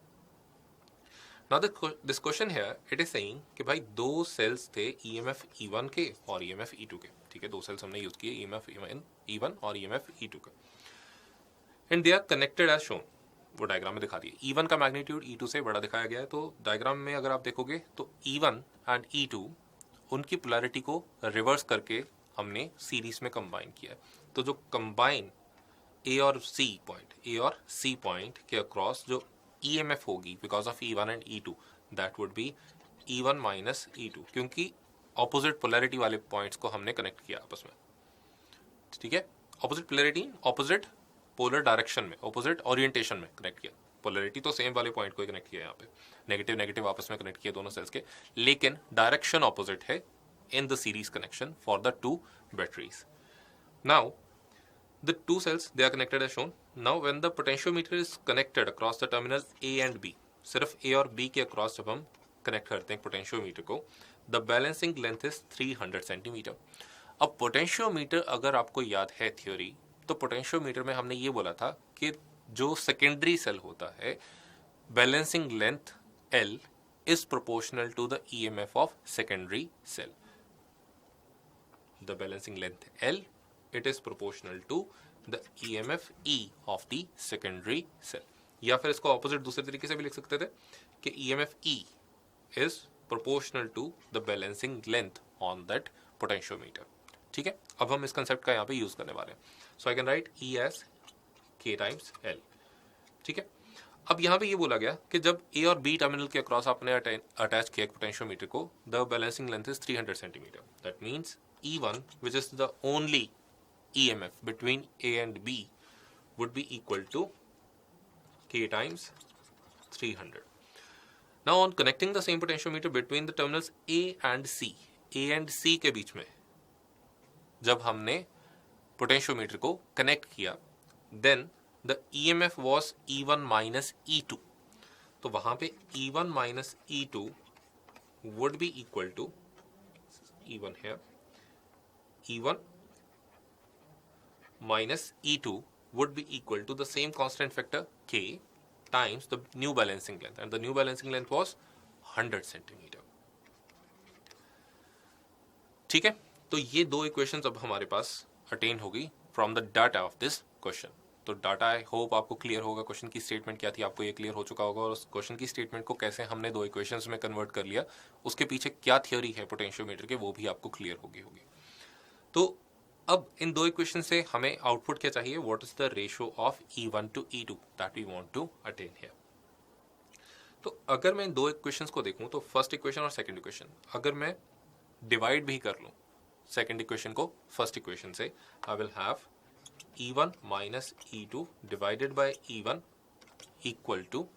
Speaker 1: Now this question here, it is saying कि भाई दो सेल्स थे EMF E1 के और EMF E2 के. ठीक है, दो सेल्स हमने यूज किए EMF E1 और EMF E2 के, and they are connected as shown. वो डायग्राम में दिखा दिए. E1 का मैग्नीट्यूड E2 से बड़ा दिखाया गया है. तो डायग्राम में अगर आप देखोगे तो E1 एंड E2 उनकी पोलैरिटी को रिवर्स करके हमने सीरीज में कंबाइन किया है. तो जो कंबाइन A और C पॉइंट के अक्रॉस जो EMF होगी because of E1 and E2, that would B E1 minus E2, क्योंकि ऑपोजिट पोलैरिटी वाले पॉइंट्स को हमने कनेक्ट किया आपस में. ठीक है, opposite polarity, opposite polar direction में, ऑपोजिट ओरिएंटेशन में कनेक्ट किया. पोलैरिटी तो सेम वाले पॉइंट को ही कनेक्ट किया यहाँ पे, नेगेटिव नेगेटिव आपस में कनेक्ट किया दोनों सेल्स के, लेकिन डायरेक्शन ऑपोजिट है in the series connection for the two batteries. Now the two cells, they are connected as shown. Now when the potentiometer is connected across the terminals A and B, सिर्फ A और B के across जब हम connect करते हैं potentiometer को, the balancing length is 300 centimetre. अब potentiometer अगर आपको याद है थ्योरी, तो पोटेंशियोमीटर में हमने ये बोला था कि जो सेकेंडरी सेल होता है, balancing length L is proportional to the EMF of secondary cell. The balancing length L, it is proportional to the EMF E of the secondary cell. या फिर इसको ऑपोजिट दूसरे तरीके से भी लिख सकते थे कि EMF E is proportional to the balancing length on that potentiometer. ठीक है, अब हम इस कंसेप्ट का यहाँ पे यूज करने वाले हैं. So I can write E as K times L. ठीक है, अब यहाँ पे ये बोला गया कि जब A और B टर्मिनल के अक्रॉस आपने अटैच किया पोटेंशियोमीटर को, the balancing length is 300 centimetre. That means E1, which is the only EMF between A and B, would be equal to K times 300. Now on connecting the same potentiometer between the terminals A and C के बीच में जब हमने potentiometer को connect किया, then the EMF was E1 minus E2. तो वहां पे E1 minus E2 would be equal to E1 here. E1 minus E2 would be equal to the same constant factor K times the new balancing length, and the new balancing length was 100 centimetre. ठीक है, तो ये दो equations अब हमारे पास attain होगी from the data of this question. तो data I hope आपको क्लियर होगा. क्वेश्चन की स्टेटमेंट क्या थी आपको ये क्लियर हो चुका होगा, और उस क्वेश्चन की स्टेटमेंट को कैसे हमने दो इक्वेशंस में कन्वर्ट कर लिया, उसके पीछे क्या थ्योरी है पोटेंशियोमीटर के, वो भी आपको क्लियर होगी. तो अब इन दो इक्वेशन से हमें आउटपुट क्या चाहिए, what is the ratio of E1 to E2 that we want to attain here. तो अगर मैं इन दो इक्वेशंस को देखूं, तो फर्स्ट इक्वेशन और सेकंड इक्वेशन अगर मैं डिवाइड भी कर लूं सेकंड इक्वेशन को फर्स्ट इक्वेशन से, I will have E1 minus E2 divided by E1 equal to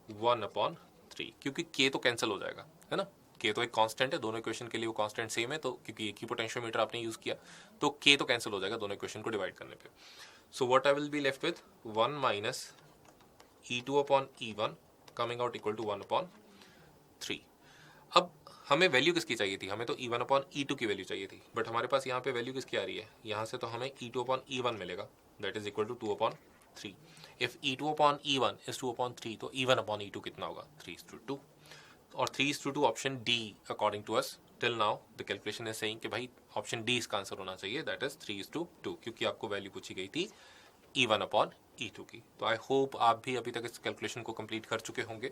Speaker 1: 1/3, क्योंकि K तो कैंसिल हो जाएगा, है ना. K तो एक कांस्टेंट है, दोनों इक्वेशन के लिए वो कांस्टेंट सेम है, तो क्योंकि एक ही पोटेंशियोमीटर आपने यूज किया, तो K तो कैंसिल हो जाएगा दोनों इक्वेशन को डिवाइड करने पे. So what I will be left with 1 minus E2 upon E1 coming out equal to 1/3. अब हमें वैल्यू किसकी चाहिए थी, हमें तो E1 अपॉन E2 की वैल्यू चाहिए थी, बट हमारे पास यहाँ पे वैल्यू किसकी आ रही है, यहाँ से तो हमें E2 अपॉन E1 मिलेगा, that is equal to 2/3. If E2 upon E1 is 2/3, तो E1 अपॉन E2 कितना होगा, 3:2. और 3:2 option D according to us till now the calculation is saying कि भाई ऑप्शन डी इसका आंसर होना चाहिए, दैट इज 3:2, क्योंकि आपको वैल्यू पूछी गई थी E1 अपॉन E2 की। तो आई होप आप भी अभी तक इस कैलकुलेशन को कंप्लीट कर चुके होंगे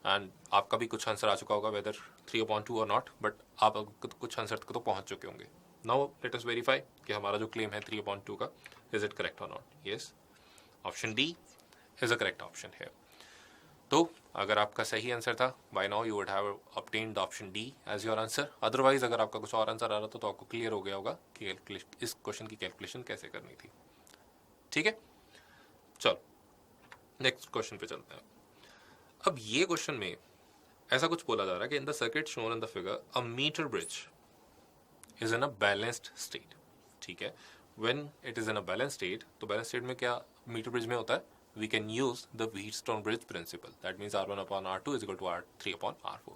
Speaker 1: एंड आपका भी कुछ आंसर आ चुका होगा, वेदर 3/2 और नॉट, बट आप कुछ आंसर तक तो पहुंच चुके होंगे। नाउ लेट अस वेरीफाई कि हमारा जो क्लेम है 3/2 का, इज इट करेक्ट और not. Yes, option D is a correct option है। तो अगर आपका सही आंसर था, by now you would have obtained option D as your answer. Otherwise अगर आपका कुछ और आंसर आ रहा था तो आपको क्लियर हो गया होगा कि इस क्वेश्चन की कैलकुलेशन कैसे करनी थी। ठीक है, चलो नेक्स्ट क्वेश्चन पे चलते हैं। अब ये क्वेश्चन में ऐसा कुछ बोला जा रहा है कि in the circuit shown in the figure a meter bridge is in a balanced state. ठीक है, when it is in a balance state, तो बैलेंस स्टेट में क्या मीटर ब्रिज में होता है, we can use the Wheatstone bridge principle. That means R1 upon R2 is equal to R3 upon R4।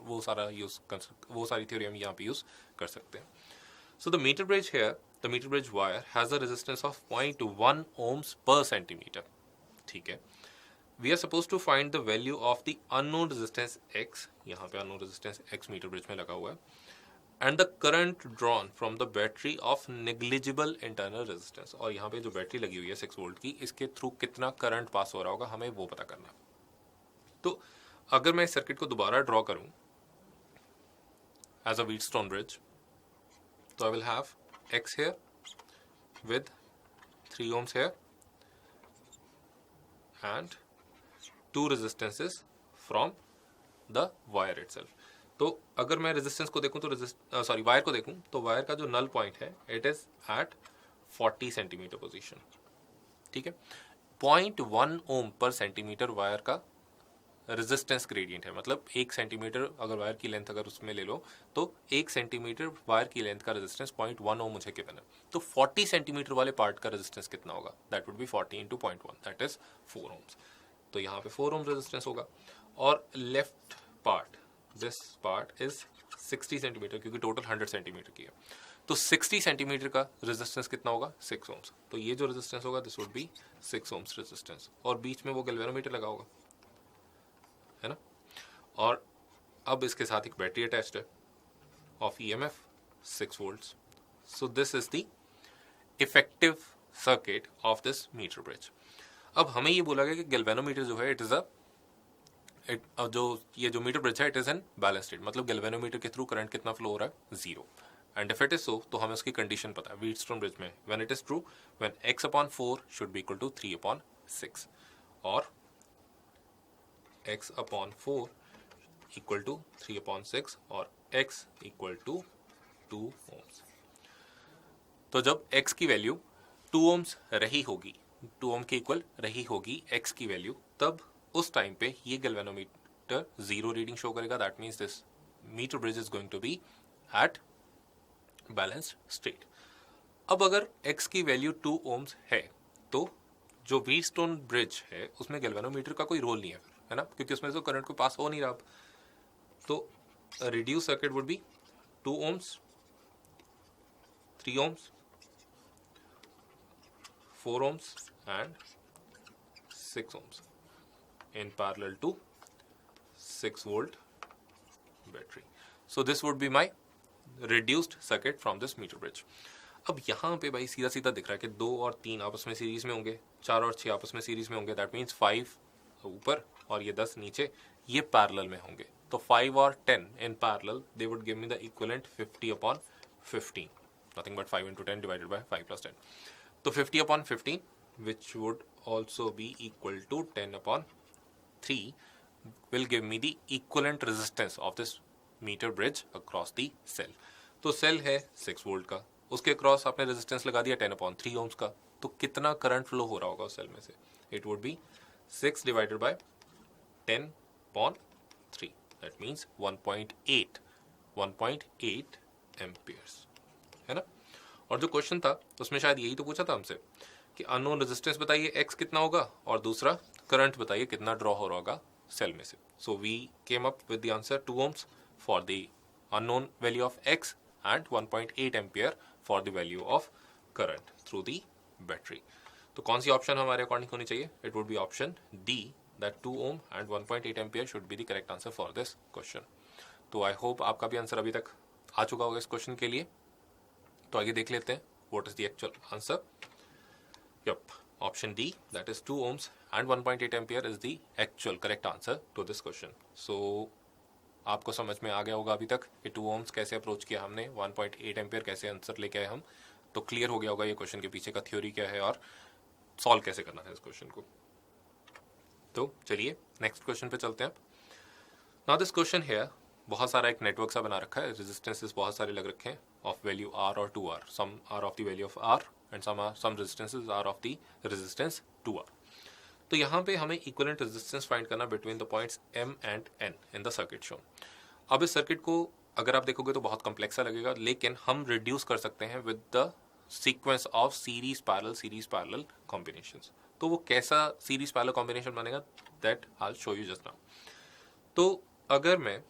Speaker 1: वो सारी थ्योरी हम यहाँ पे यूज कर सकते हैं। So the meter bridge here, the meter bridge wire has a resistance of 0.1 ohms per centimeter. ठीक है, we are supposed to find the value of the unknown resistance X, यहाँ पे unknown resistance X meter bridge में लगा हुआ है, and the current drawn from the battery of negligible internal resistance। और यहाँ पे जो बैटरी लगी हुई है 6 वोल्ट की, इसके थ्रू कितना करंट पास हो रहा होगा हमें वो पता करना है। तो अगर मैं इस सर्किट को दोबारा ड्रॉ करूँ as a Wheatstone bridge, so I will have X here with 3 ohms here and 2 resistances from the wire itself। तो अगर मैं रेजिस्टेंस को देखूं तो वायर को देखूं तो वायर का जो नल पॉइंट है it is at 40 centimetre position. ठीक है, 0.1 ओम पर सेंटीमीटर वायर का रेजिस्टेंस ग्रेडियंट है, मतलब 1 सेंटीमीटर अगर वायर की लेंथ अगर उसमें ले लो तो 1 सेंटीमीटर वायर की लेंथ का रेजिस्टेंस 0.1 ओम मुझे गिवन है। तो 40 सेंटीमीटर वाले पार्ट का रेजिस्टेंस कितना होगा, that would be 40 into 0.1, that is 4 ohms. तो यहाँ पे 4 ओम रेजिस्टेंस होगा। और left part, this part is 60 centimetre, क्योंकि टोटल 100 सेंटीमीटर की है। तो 60 सेंटीमीटर का रेजिस्टेंस कितना होगा, 6 ओम्स। तो ये जो रेजिस्टेंस होगा this would be 6 ohms resistance, और बीच में वो गैल्वेनोमीटर लगा होगा, है ना। और अब इसके साथ एक बैटरी अटैच्ड है of EMF 6 volts. So this is the effective circuit of this meter bridge. अब हमें ये बोला गया कि गैल्वेनोमीटर जो है इट इज ये जो मीटर ब्रिज है it is in balance state, मतलब गैल्वेनोमीटर के थ्रू करंट कितना फ्लो हो रहा है, 0। And if it is so, तो हमें उसकी कंडीशन पता है व्हीटस्टोन ब्रिज में, when it is true, when X upon 4 should be equal to 3 upon 6 और X upon 4 equal to 3 upon 6 और X इक्वल टू 2 ओम्स। तो जब X की वैल्यू 2 ओम्स रही होगी, 2 ओम के इक्वल रही होगी X की वैल्यू, तब उस टाइम पे ये गैल्वेनोमीटर 0 रीडिंग शो करेगा। That means this meter bridge is going to be at balanced state. अब अगर X की वैल्यू 2 ओम्स है तो जो व्हीटस्टोन ब्रिज है उसमें गैल्वेनोमीटर का कोई रोल नहीं है ना, क्योंकि उसमें तो करंट को पास हो नहीं रहा। तो reduce circuit would be 2 ohms, 3 ohms, 4 ohms and 6 ohms in parallel to 6 volt battery. So this would be my reduced circuit from this meter bridge. अब यहाँ पे भाई सीधा सीधा दिख रहा है कि 2 और 3 आपस में सीरीज में होंगे, 4 और 6 आपस में सीरीज में होंगे, दैट मीन्स 5 ऊपर और ये 10 नीचे, ये पैरेलल में होंगे। तो 5 और 10 in parallel they would give me the equivalent 50 upon 15, nothing but 5 into 10 divided by 5 plus 10। तो 50 upon 15 which would also be equal to 10 upon 3 will give me the equivalent resistance of this meter bridge across the cell। तो cell है 6 volt का, उसके cross आपने resistance लगा दिया 10 upon 3 ohms का, तो कितना करंट फ्लो हो रहा होगा उस सेल में से, it would be 6 divided by 10 upon 3, that means 1.8 amperes, है ना। और जो क्वेश्चन था उसमें शायद यही तो पूछा था हमसे कि अननोन रेजिस्टेंस बताइए X कितना होगा और दूसरा करंट बताइए कितना ड्रॉ हो रहा होगा सेल में से। So we came up with the answer 2 ohms for the unknown value of X and 1.8 ampere for the value of current through the battery. तो कौन सी ऑप्शन हमारे अकॉर्डिंग होनी चाहिए, it would be option D, that 2 ohm and 1.8 ampere should be the correct answer for this question. तो I hope आपका भी answer अभी तक आ चुका होगा इस क्वेश्चन के लिए। तो आगे देख लेते हैं what is the actual answer. Yup, Option D, that is 2 ohms and 1.8 ampere is the actual correct answer to this question. So आपको समझ में आ गया होगा अभी तक कि 2 ohms कैसे अप्रोच किया हमने, 1.8 एम्पियर कैसे आंसर लेके आए हम. तो क्लियर हो गया होगा ये क्वेश्चन के पीछे का थ्योरी क्या है और सॉल्व कैसे करना है इस क्वेश्चन को. तो चलिए नेक्स्ट क्वेश्चन पे चलते हैं. नाउ दिस क्वेश्चन हियर, बहुत सारा एक नेटवर्क सा बना रखा है, रेजिस्टेंसेस बहुत सारे लग रखे हैं ऑफ वैल्यू आर और 2r. Some are of the value of R and some resistances are of the resistance 2r. तो यहाँ पे हमें इक्विवेलेंट रेजिस्टेंस फाइंड करना between the points m and n in the circuit show. अब इस circuit को अगर आप देखोगे तो बहुत कॉम्प्लेक्स सा लगेगा, लेकिन हम रिड्यूस कर सकते हैं with the sequence of series parallel combinations. तो वो कैसा सीरीज पैरेलल कॉम्बिनेशन बनेगा, that I show you just now. तो अगर मैं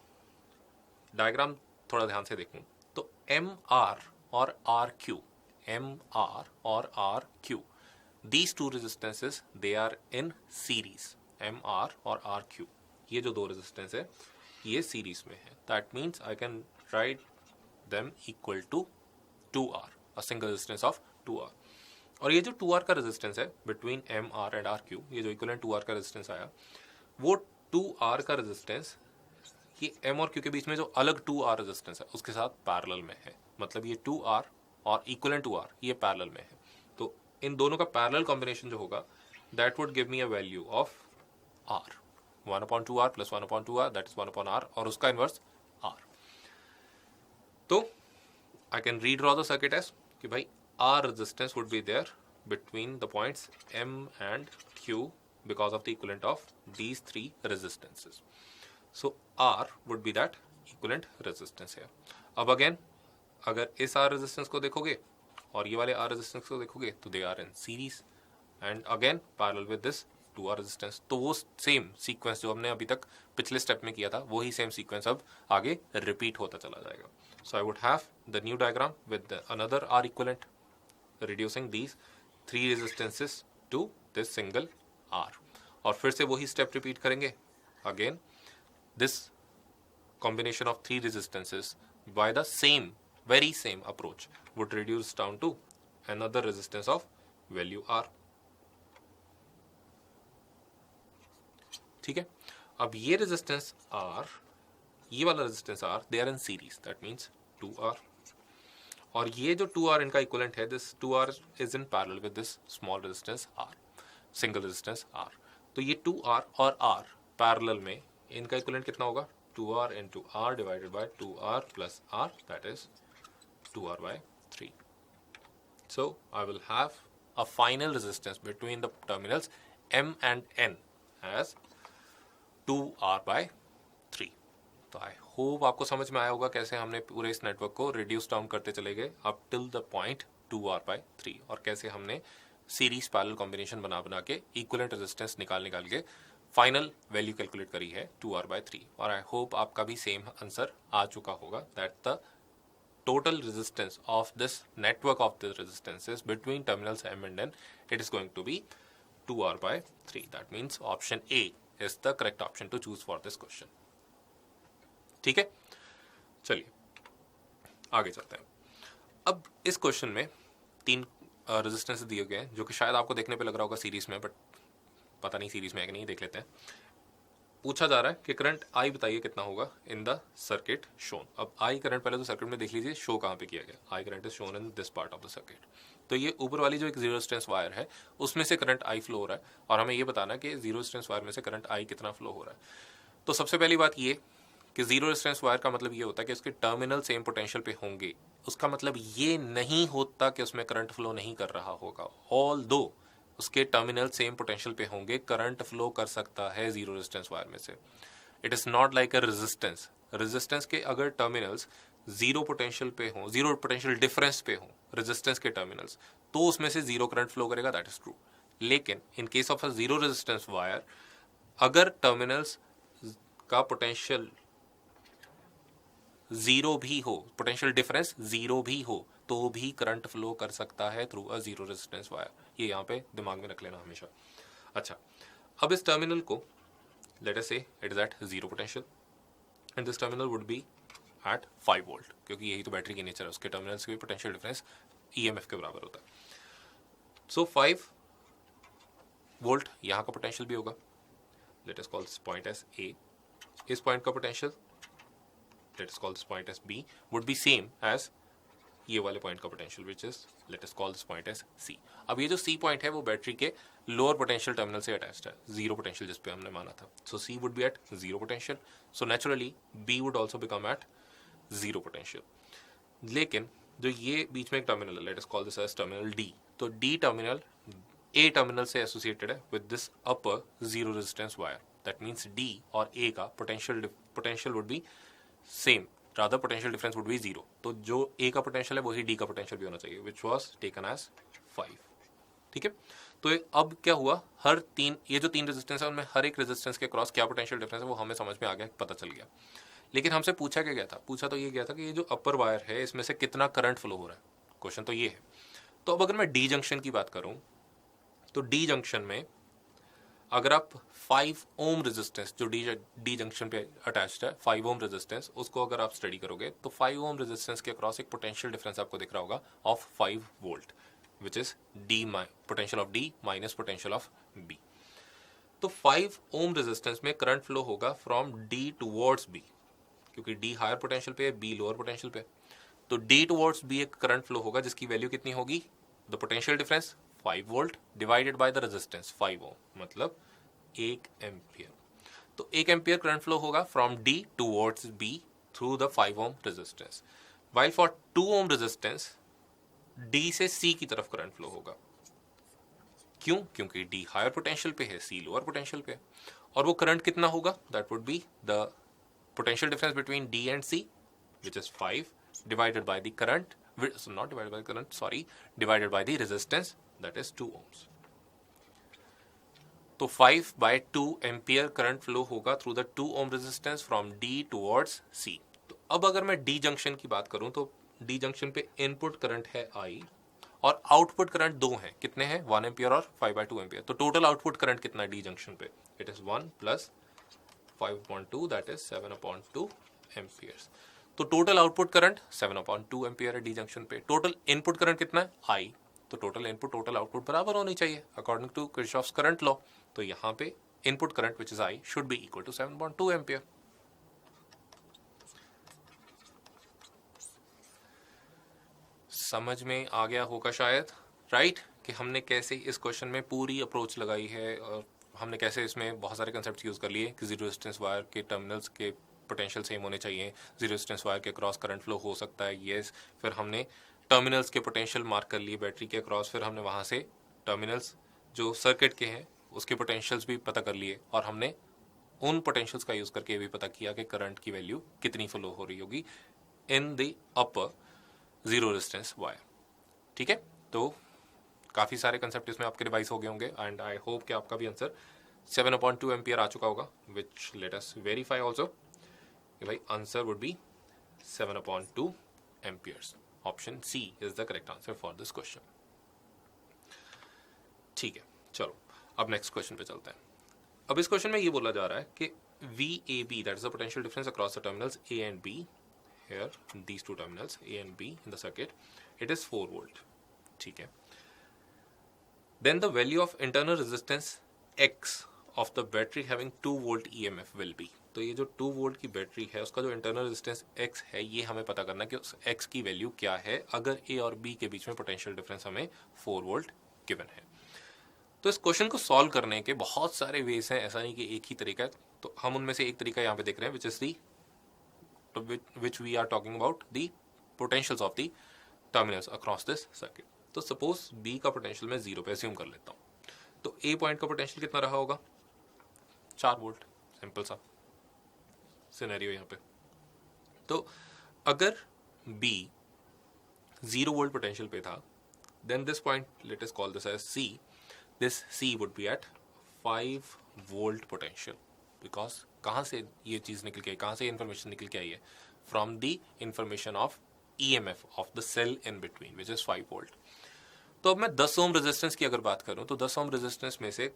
Speaker 1: डायग्राम थोड़ा ध्यान से देखूं तो एम आर और R Q, these two resistances they are in series. MR और RQ, ये जो दो रेजिस्टेंस है ये सीरीज में है. That means I can write them equal to 2R, a single resistance of 2R. और ये जो 2R का रेजिस्टेंस है बिटवीन MR एंड RQ, ये जो इक्विवेलेंट 2R का रेजिस्टेंस आया, वो 2R का रेजिस्टेंस ये M और Q के बीच में जो अलग 2R रेजिस्टेंस है उसके साथ पैरेलल में है. मतलब ये 2R और इक्विवेलेंट 2R ये पैरेलल में है. तो इन दोनों का पैरेलल कॉम्बिनेशन जो होगा that would give me a value of R, 1/2R plus 1/2R, that is 1/R, और उसका इनवर्स R. तो I can redraw the circuit as कि भाई R resistance would be there between the points M and Q because of the equivalent of these three resistances. So R would be that equivalent resistance है. अब again अगर इस R resistance को देखोगे और ये वाले R रेजिस्टेंस को देखोगे तो they are in series and again parallel with this 2R resistance. तो वो सेम सीक्वेंस जो हमने अभी तक पिछले स्टेप में किया था वही सेम सीक्वेंस अब आगे रिपीट होता चला जाएगा. So I would have the new diagram with another R equivalent reducing these three resistances to this single R. और फिर से वही स्टेप रिपीट करेंगे. Again this combination of three resistances by the very same approach would reduce down to another resistance of value R. ठीक है. अब ये resistance R, ये वाला resistance R, they are in series, that means 2R. और ये जो 2R इनका इक्विवेलेंट है, this 2R is in parallel with this small resistance R, single resistance R. तो ये 2R और R पैरेलल में इनका इक्विवेलेंट कितना होगा, 2R into R divided by 2R plus R, that is 2R by 3. So I will have a final resistance between the terminals M and N as 2R by 3. तो I hope आपको समझ में आया होगा कैसे हमने पूरे इस नेटवर्क को रिड्यूस डाउन करते चले गए up till the point 2R by 3, और कैसे हमने सीरीज पैरेलल कॉम्बिनेशन बना के इक्विवेलेंट रेजिस्टेंस निकाल के फाइनल वैल्यू कैलकुलेट करी है 2R by 3. और आई होप आपका भी सेम आंसर आ चुका होगा that the total resistance of this network of the resistances between terminals M and N, it is going to be 2R by 3. That means option A is the correct option to choose for this question. ठीक है, चलिए आगे चलते हैं. अब इस question में तीन रेजिस्टेंस दिए गए हैं जो कि शायद आपको देखने पे लग रहा होगा सीरीज में, बट पता नहीं सीरीज में है कि नहीं, देख लेते हैं. पूछा जा रहा है कि करंट I बताइए कितना होगा इन द सर्किट शोन. अब I करंट पहले तो सर्किट में देख लीजिए शो कहाँ पे किया गया. I current is shown in this part of the circuit. तो ये ऊपर वाली जो एक जीरो रेजिस्टेंस वायर है उसमें से करंट I फ्लो हो रहा है, और हमें ये बताना है कि जीरो रेजिस्टेंस वायर में से करंट I कितना फ्लो हो रहा है. तो सबसे पहली बात ये कि जीरो रेजिस्टेंस वायर का मतलब ये होता है कि उसके टर्मिनल सेम पोटेंशियल पे होंगे. उसका मतलब ये नहीं होता कि उसमें करंट फ्लो नहीं कर रहा होगा. ऑल्दो उसके टर्मिनल सेम पोटेंशियल पे होंगे, करंट फ्लो कर सकता है जीरो रेजिस्टेंस वायर में से. It is not like a resistance. Resistance के अगर टर्मिनल्स जीरो पोटेंशियल पे हों, जीरो पोटेंशियल डिफरेंस पे हों रेजिस्टेंस के टर्मिनल्स, तो उसमें से जीरो करंट फ्लो करेगा, दैट इज ट्रू. लेकिन इन case of a zero resistance wire अगर टर्मिनल्स का पोटेंशियल जीरो भी हो, पोटेंशियल डिफरेंस जीरो भी हो, तो भी करंट फ्लो कर सकता है through a zero resistance wire. ये यहाँ पे दिमाग में रख लेना हमेशा. अच्छा, अब इस टर्मिनल को let us say it is at zero potential and this terminal would be at 5 volt, क्योंकि यही तो बैटरी की नेचर है, उसके टर्मिनल्स के भी पोटेंशियल डिफरेंस ईएमएफ के बराबर होता है. सो 5 वोल्ट, यहाँ का पोटेंशियल भी होगा, let us call this point as A, इस पॉइंट का potential let us call this point as B would be same as ये वाले पॉइंट का potential which is let us call this point as C. अब ये जो C point है वो बैटरी के लोअर पोटेंशियल टर्मिनल से अटैच्ड है, जीरो पोटेंशियल जिस पे हमने माना था, so C would be at zero potential, so naturally B would also become at zero potential. लेकिन जो ये बीच में एक टर्मिनल है, let us call this as terminal D, तो डी टर्मिनल ए टर्मिनल से एसोसिएटेड है with this upper zero resistance wire, that means D और ए का potential would be same, rather potential difference would be zero. तो जो ए का potential है वही डी का पोटेंशियल भी होना चाहिए, विच वॉज टेकन एज 5। ठीक है, तो अब क्या हुआ, हर तीन ये जो तीन रेजिस्टेंस है उनमें हर एक रेजिस्टेंस के क्रॉस क्या पोटेंशियल डिफरेंस है वो हमें समझ में आ गया, पता चल गया। लेकिन हमसे पूछा क्या गया था, पूछा तो ये गया था कि ये जो अपर वायर है इसमें से कितना करंट फ्लो हो रहा है, क्वेश्चन तो ये है। तो अब अगर मैं डी जंक्शन की बात करूं तो डी जंक्शन में अगर आप 5 ओम रेजिस्टेंस जो डी जंक्शन पे अटैच्ड है 5 ओम रेजिस्टेंस, उसको अगर आप स्टडी करोगे तो 5 ओम रेजिस्टेंस के अक्रॉस एक पोटेंशियल डिफरेंस आपको दिख रहा होगा of 5 volt, which is the potential of D minus potential of B. तो 5 ओम रेजिस्टेंस में करंट फ्लो होगा फ्रॉम डी टूवर्ड्स बी, क्योंकि डी हायर पोटेंशियल पे है, बी लोअर पोटेंशियल पे, तो डी टूवर्ड्स बी एक करंट फ्लो होगा जिसकी वैल्यू कितनी होगी, the potential difference 5 volt divided by the resistance 5 ओम, मतलब 1 एम्पियर। तो 1 एम्पियर करंट फ्लो होगा from D towards B through the 5 ohm resistance, while for 2 ohm resistance D से सी की तरफ करंट फ्लो होगा। क्यों? क्योंकि डी हायर पोटेंशियल पे है, सी लोअर पोटेंशियल पे है, और वो करंट कितना होगा, that would be the potential difference between D and C, which is 5 divided by the current, so not divided by the current, sorry, divided by the resistance, that is 2 ohms. तो 5 by 2 ampere current flow होगा through the 2 ohm resistance from D towards C। तो अब अगर मैं D junction की बात करूं तो D जंक्शन पे इनपुट करंट है I और आउटपुट करंट दो हैं, कितने हैं, 1 एम्पियर और 5 by 2 एम्पियर। तो टोटल आउटपुट करंट कितना है D जंक्शन पे, it is 1 plus 5/2 that is 7/2 amperes. तो टोटल आउटपुट करंट 7/2 एम्पियर है डी जंक्शन पे। टोटल इनपुट करंट कितना है, I, तो टोटल इनपुट टोटल आउटपुट बराबर होनी चाहिए according to Kirchhoff's current law. तो यहाँ पे input current which is I should be equal to 7/2 ampere. समझ में आ गया होगा शायद, राइट, कि हमने कैसे इस क्वेश्चन में पूरी अप्रोच लगाई है और हमने कैसे इसमें बहुत सारे कंसेप्ट यूज़ कर लिए कि जीरो रेजिस्टेंस वायर के टर्मिनल्स के पोटेंशियल सेम होने चाहिए, जीरो रेजिस्टेंस वायर के क्रॉस करंट फ्लो हो सकता है, येस। फिर हमने टर्मिनल्स के पोटेंशियल मार्क कर लिए बैटरी के क्रॉस, फिर हमने वहाँ से टर्मिनल्स जो सर्किट के हैं उसके पोटेंशियल्स भी पता कर लिए, और हमने उन पोटेंशियल्स का यूज़ करके भी पता किया कि करंट की वैल्यू कितनी फ्लो हो रही होगी in the upper zero resistance wire. ठीक है, तो काफ़ी सारे कंसेप्ट इसमें आपके रिवाइज हो गए होंगे एंड आई होप कि आपका भी आंसर 7/2 एम्पियर आ चुका होगा, which let us verify also कि भाई answer would be 7/2 amperes. Option C is the correct answer for this question. ठीक है, चलो अब नेक्स्ट क्वेश्चन पे चलते हैं। अब इस क्वेश्चन में ये बोला जा रहा है कि VAB, that is the potential difference across the terminals A and B, here these two terminals A and B in the circuit, it is 4 volt. ठीक है, then the value of internal resistance X of the battery having 2 volt EMF will be। तो ये जो 2 volt की battery है उसका जो internal resistance X है ये हमें पता करना है कि उस X की वैल्यू क्या है अगर A और B के बीच में पोटेंशियल डिफरेंस हमें 4 वोल्ट गिवन है। तो इस क्वेश्चन को सॉल्व करने के बहुत सारे वेज हैं, ऐसा नहीं कि एक ही तरीका है। तो हम उनमें से एक तरीका यहाँ पे देख रहे हैं which is the which we are talking about the potentials of the terminals across this circuit। तो सपोज B का पोटेंशियल मैं 0 पे अस्यूम कर लेता हूँ, तो A पॉइंट का पोटेंशियल कितना रहा होगा, 4 वोल्ट, सिंपल सा सिनेरियो यहाँ पे। तो अगर B 0 वोल्ट पोटेंशियल पे था, then this point let us call this as C, this C would be at 5 volt potential, because कहाँ से ये चीज़ निकल के आई, कहाँ से इन्फॉर्मेशन निकल के आई है, from the information of EMF of the cell in between which is 5 volt. तो अब मैं 10 ओम रेजिस्टेंस की अगर बात करूं तो 10 ओम रेजिस्टेंस में से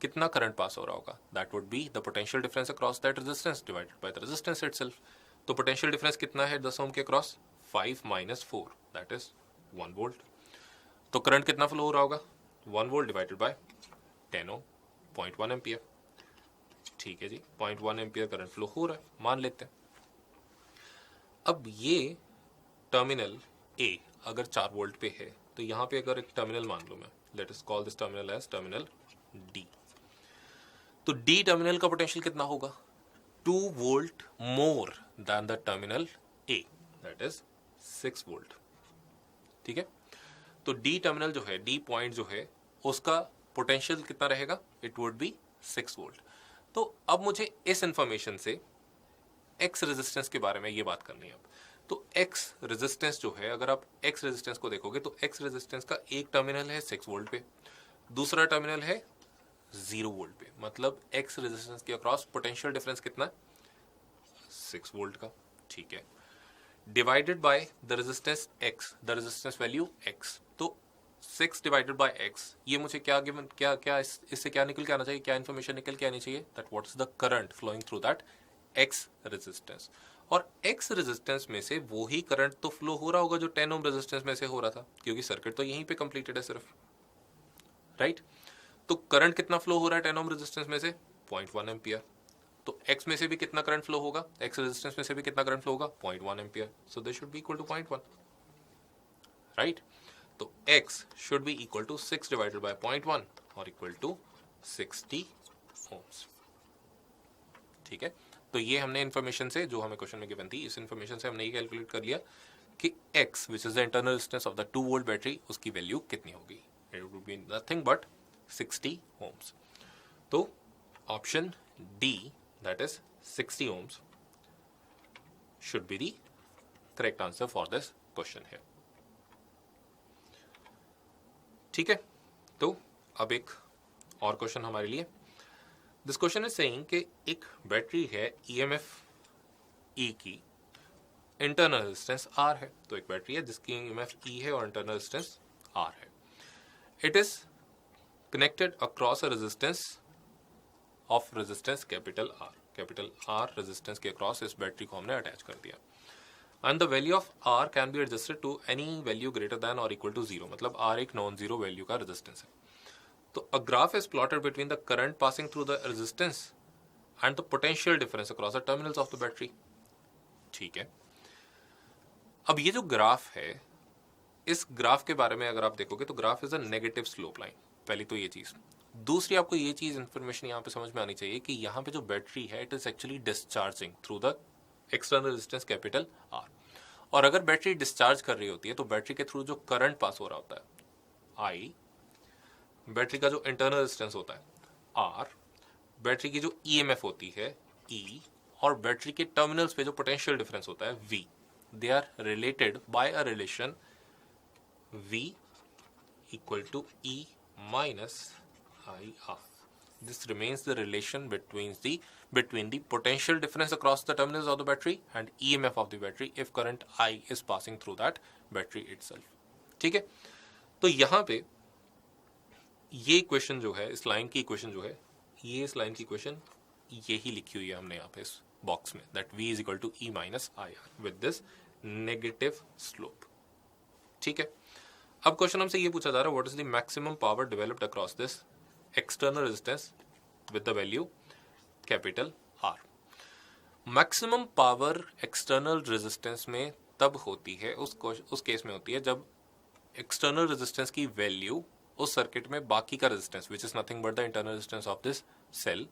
Speaker 1: कितना करंट पास हो रहा होगा, that would be the potential difference across that resistance divided by the resistance itself. तो पोटेंशियल डिफरेंस कितना है 10 ओम के अक्रॉस, 5 - 4 दैट इज 1 वोल्ट। तो करंट कितना फ्लो हो रहा होगा, 1 volt divided by 10 ohm, 0.1 ampere. ठीक है जी, 0.1 एम्पियर करंट फ्लो हो रहा है, मान लेते हैं। अब ये टर्मिनल ए अगर 4 वोल्ट पे है, तो यहाँ पे अगर एक टर्मिनल मान लो मैं, let us call this terminal as terminal D. तो डी टर्मिनल का पोटेंशियल कितना होगा? 2 volt more than the terminal A, that is 6 volt. ठीक है, तो डी टर्मिनल जो है, डी पॉइंट जो है, उसका पोटेंशियल कितना रहेगा? It would be 6 volt. तो अब मुझे इस इंफॉर्मेशन से एक्स रेजिस्टेंस के बारे में ये बात करनी है। अब तो एक्स रेजिस्टेंस जो है, अगर आप एक्स रेजिस्टेंस को देखोगे तो एक्स रेजिस्टेंस का एक टर्मिनल है 6 वोल्ट पे, दूसरा टर्मिनल है 0 वोल्ट पे। मतलब एक्स रेजिस्टेंस के अक्रॉस पोटेंशियल डिफरेंस कितना है? 6 वोल्ट का। ठीक है, divided by the resistance x, the resistance value x. तो 6 डिवाइडेड बाय एक्स, ये मुझे क्या गिवन, क्या इससे क्या निकल के आना चाहिए, क्या इन्फॉर्मेशन निकल के आनी चाहिए? That what is the current flowing through that X resistance. और एक्स रेजिस्टेंस में से वो ही करंट तो फ्लो हो रहा होगा जो 10 ओम रेजिस्टेंस में से हो रहा था, क्योंकि सर्किट तो यहीं पे कंप्लीटेड है सिर्फ, राइट? तो करंट कितना फ्लो हो रहा है 10 ओम रेजिस्टेंस में से? 0.1 एम्पियर। तो एक्स में से भी कितना करंट फ्लो होगा? एक्स रेजिस्टेंस में से भी कितना करंट फ्लो होगा? 0.1 ampere. So this should be equal to 0.1, right? तो x should be equal to 6 divided by 0.1 और इक्वल टू 60 ओम्स। ठीक है, तो ये हमने इन्फॉर्मेशन से, जो हमें क्वेश्चन में गिवन थी, इस इन्फॉर्मेशन से हमने ये कैलकुलेट कर लिया कि x which is the internal resistance of the 2 volt battery, उसकी वैल्यू कितनी होगी? It would be nothing but 60 ohms. तो option D, that is 60 ohms, should be the correct answer for this question here. ठीक है, तो अब एक और क्वेश्चन हमारे लिए। दिस क्वेश्चन इज सेइंग कि एक बैटरी है EMF E की, इंटरनल रेजिस्टेंस R है। तो एक बैटरी है जिसकी EMF E है और इंटरनल रेजिस्टेंस R है। It is connected across a resistance of resistance capital R resistance के अक्रॉस इस बैटरी को हमने अटैच कर दिया। And the value of R can be adjusted to any value greater than और इक्वल टू 0। मतलब R एक नॉन जीरो वैल्यू का रेजिस्टेंस है। तो a graph is plotted between the current passing through the resistance and the potential difference across the terminals of the battery. ठीक है, अब ये जो ग्राफ है, इस ग्राफ के बारे में अगर आप देखोगे तो graph is a negative slope line. पहली तो ये चीज। दूसरी, आपको ये चीज इंफॉर्मेशन यहाँ पे समझ में आनी चाहिए कि यहाँ पे जो बैटरी है, it is actually discharging through the external resistance capital R। और अगर बैटरी डिस्चार्ज कर रही होती है तो बैटरी के थ्रू जो करंट पास हो रहा होता है I, बैटरी का जो इंटरनल रेजिस्टेंस होता है R, बैटरी की जो EMF होती है E, और बैटरी के टर्मिनल्स पे जो पोटेंशियल डिफरेंस होता है V, they are related by a relation V equal to E minus IR. This remains the relation between the potential difference across the terminals of the battery and EMF of the battery if current I is passing through that battery itself. ठीक है, तो यहाँ पे ये equation जो है, इस line की इक्वेशन जो है, ये इस लाइन की इक्वेशन यही लिखी हुई है हमने यहाँ पे इस बॉक्स में, that V is equal to E minus IR with this negative slope। ठीक है, अब क्वेश्चन हमसे ये पूछा जा रहा है, what is the maximum power developed across this external resistance with the value capital R। Maximum power external resistance में तब होती है, उस केस में होती है जब एक्सटर्नल रेजिस्टेंस की वैल्यू उस सर्किट में बाकी का resistance which is nothing but the internal resistance of this cell,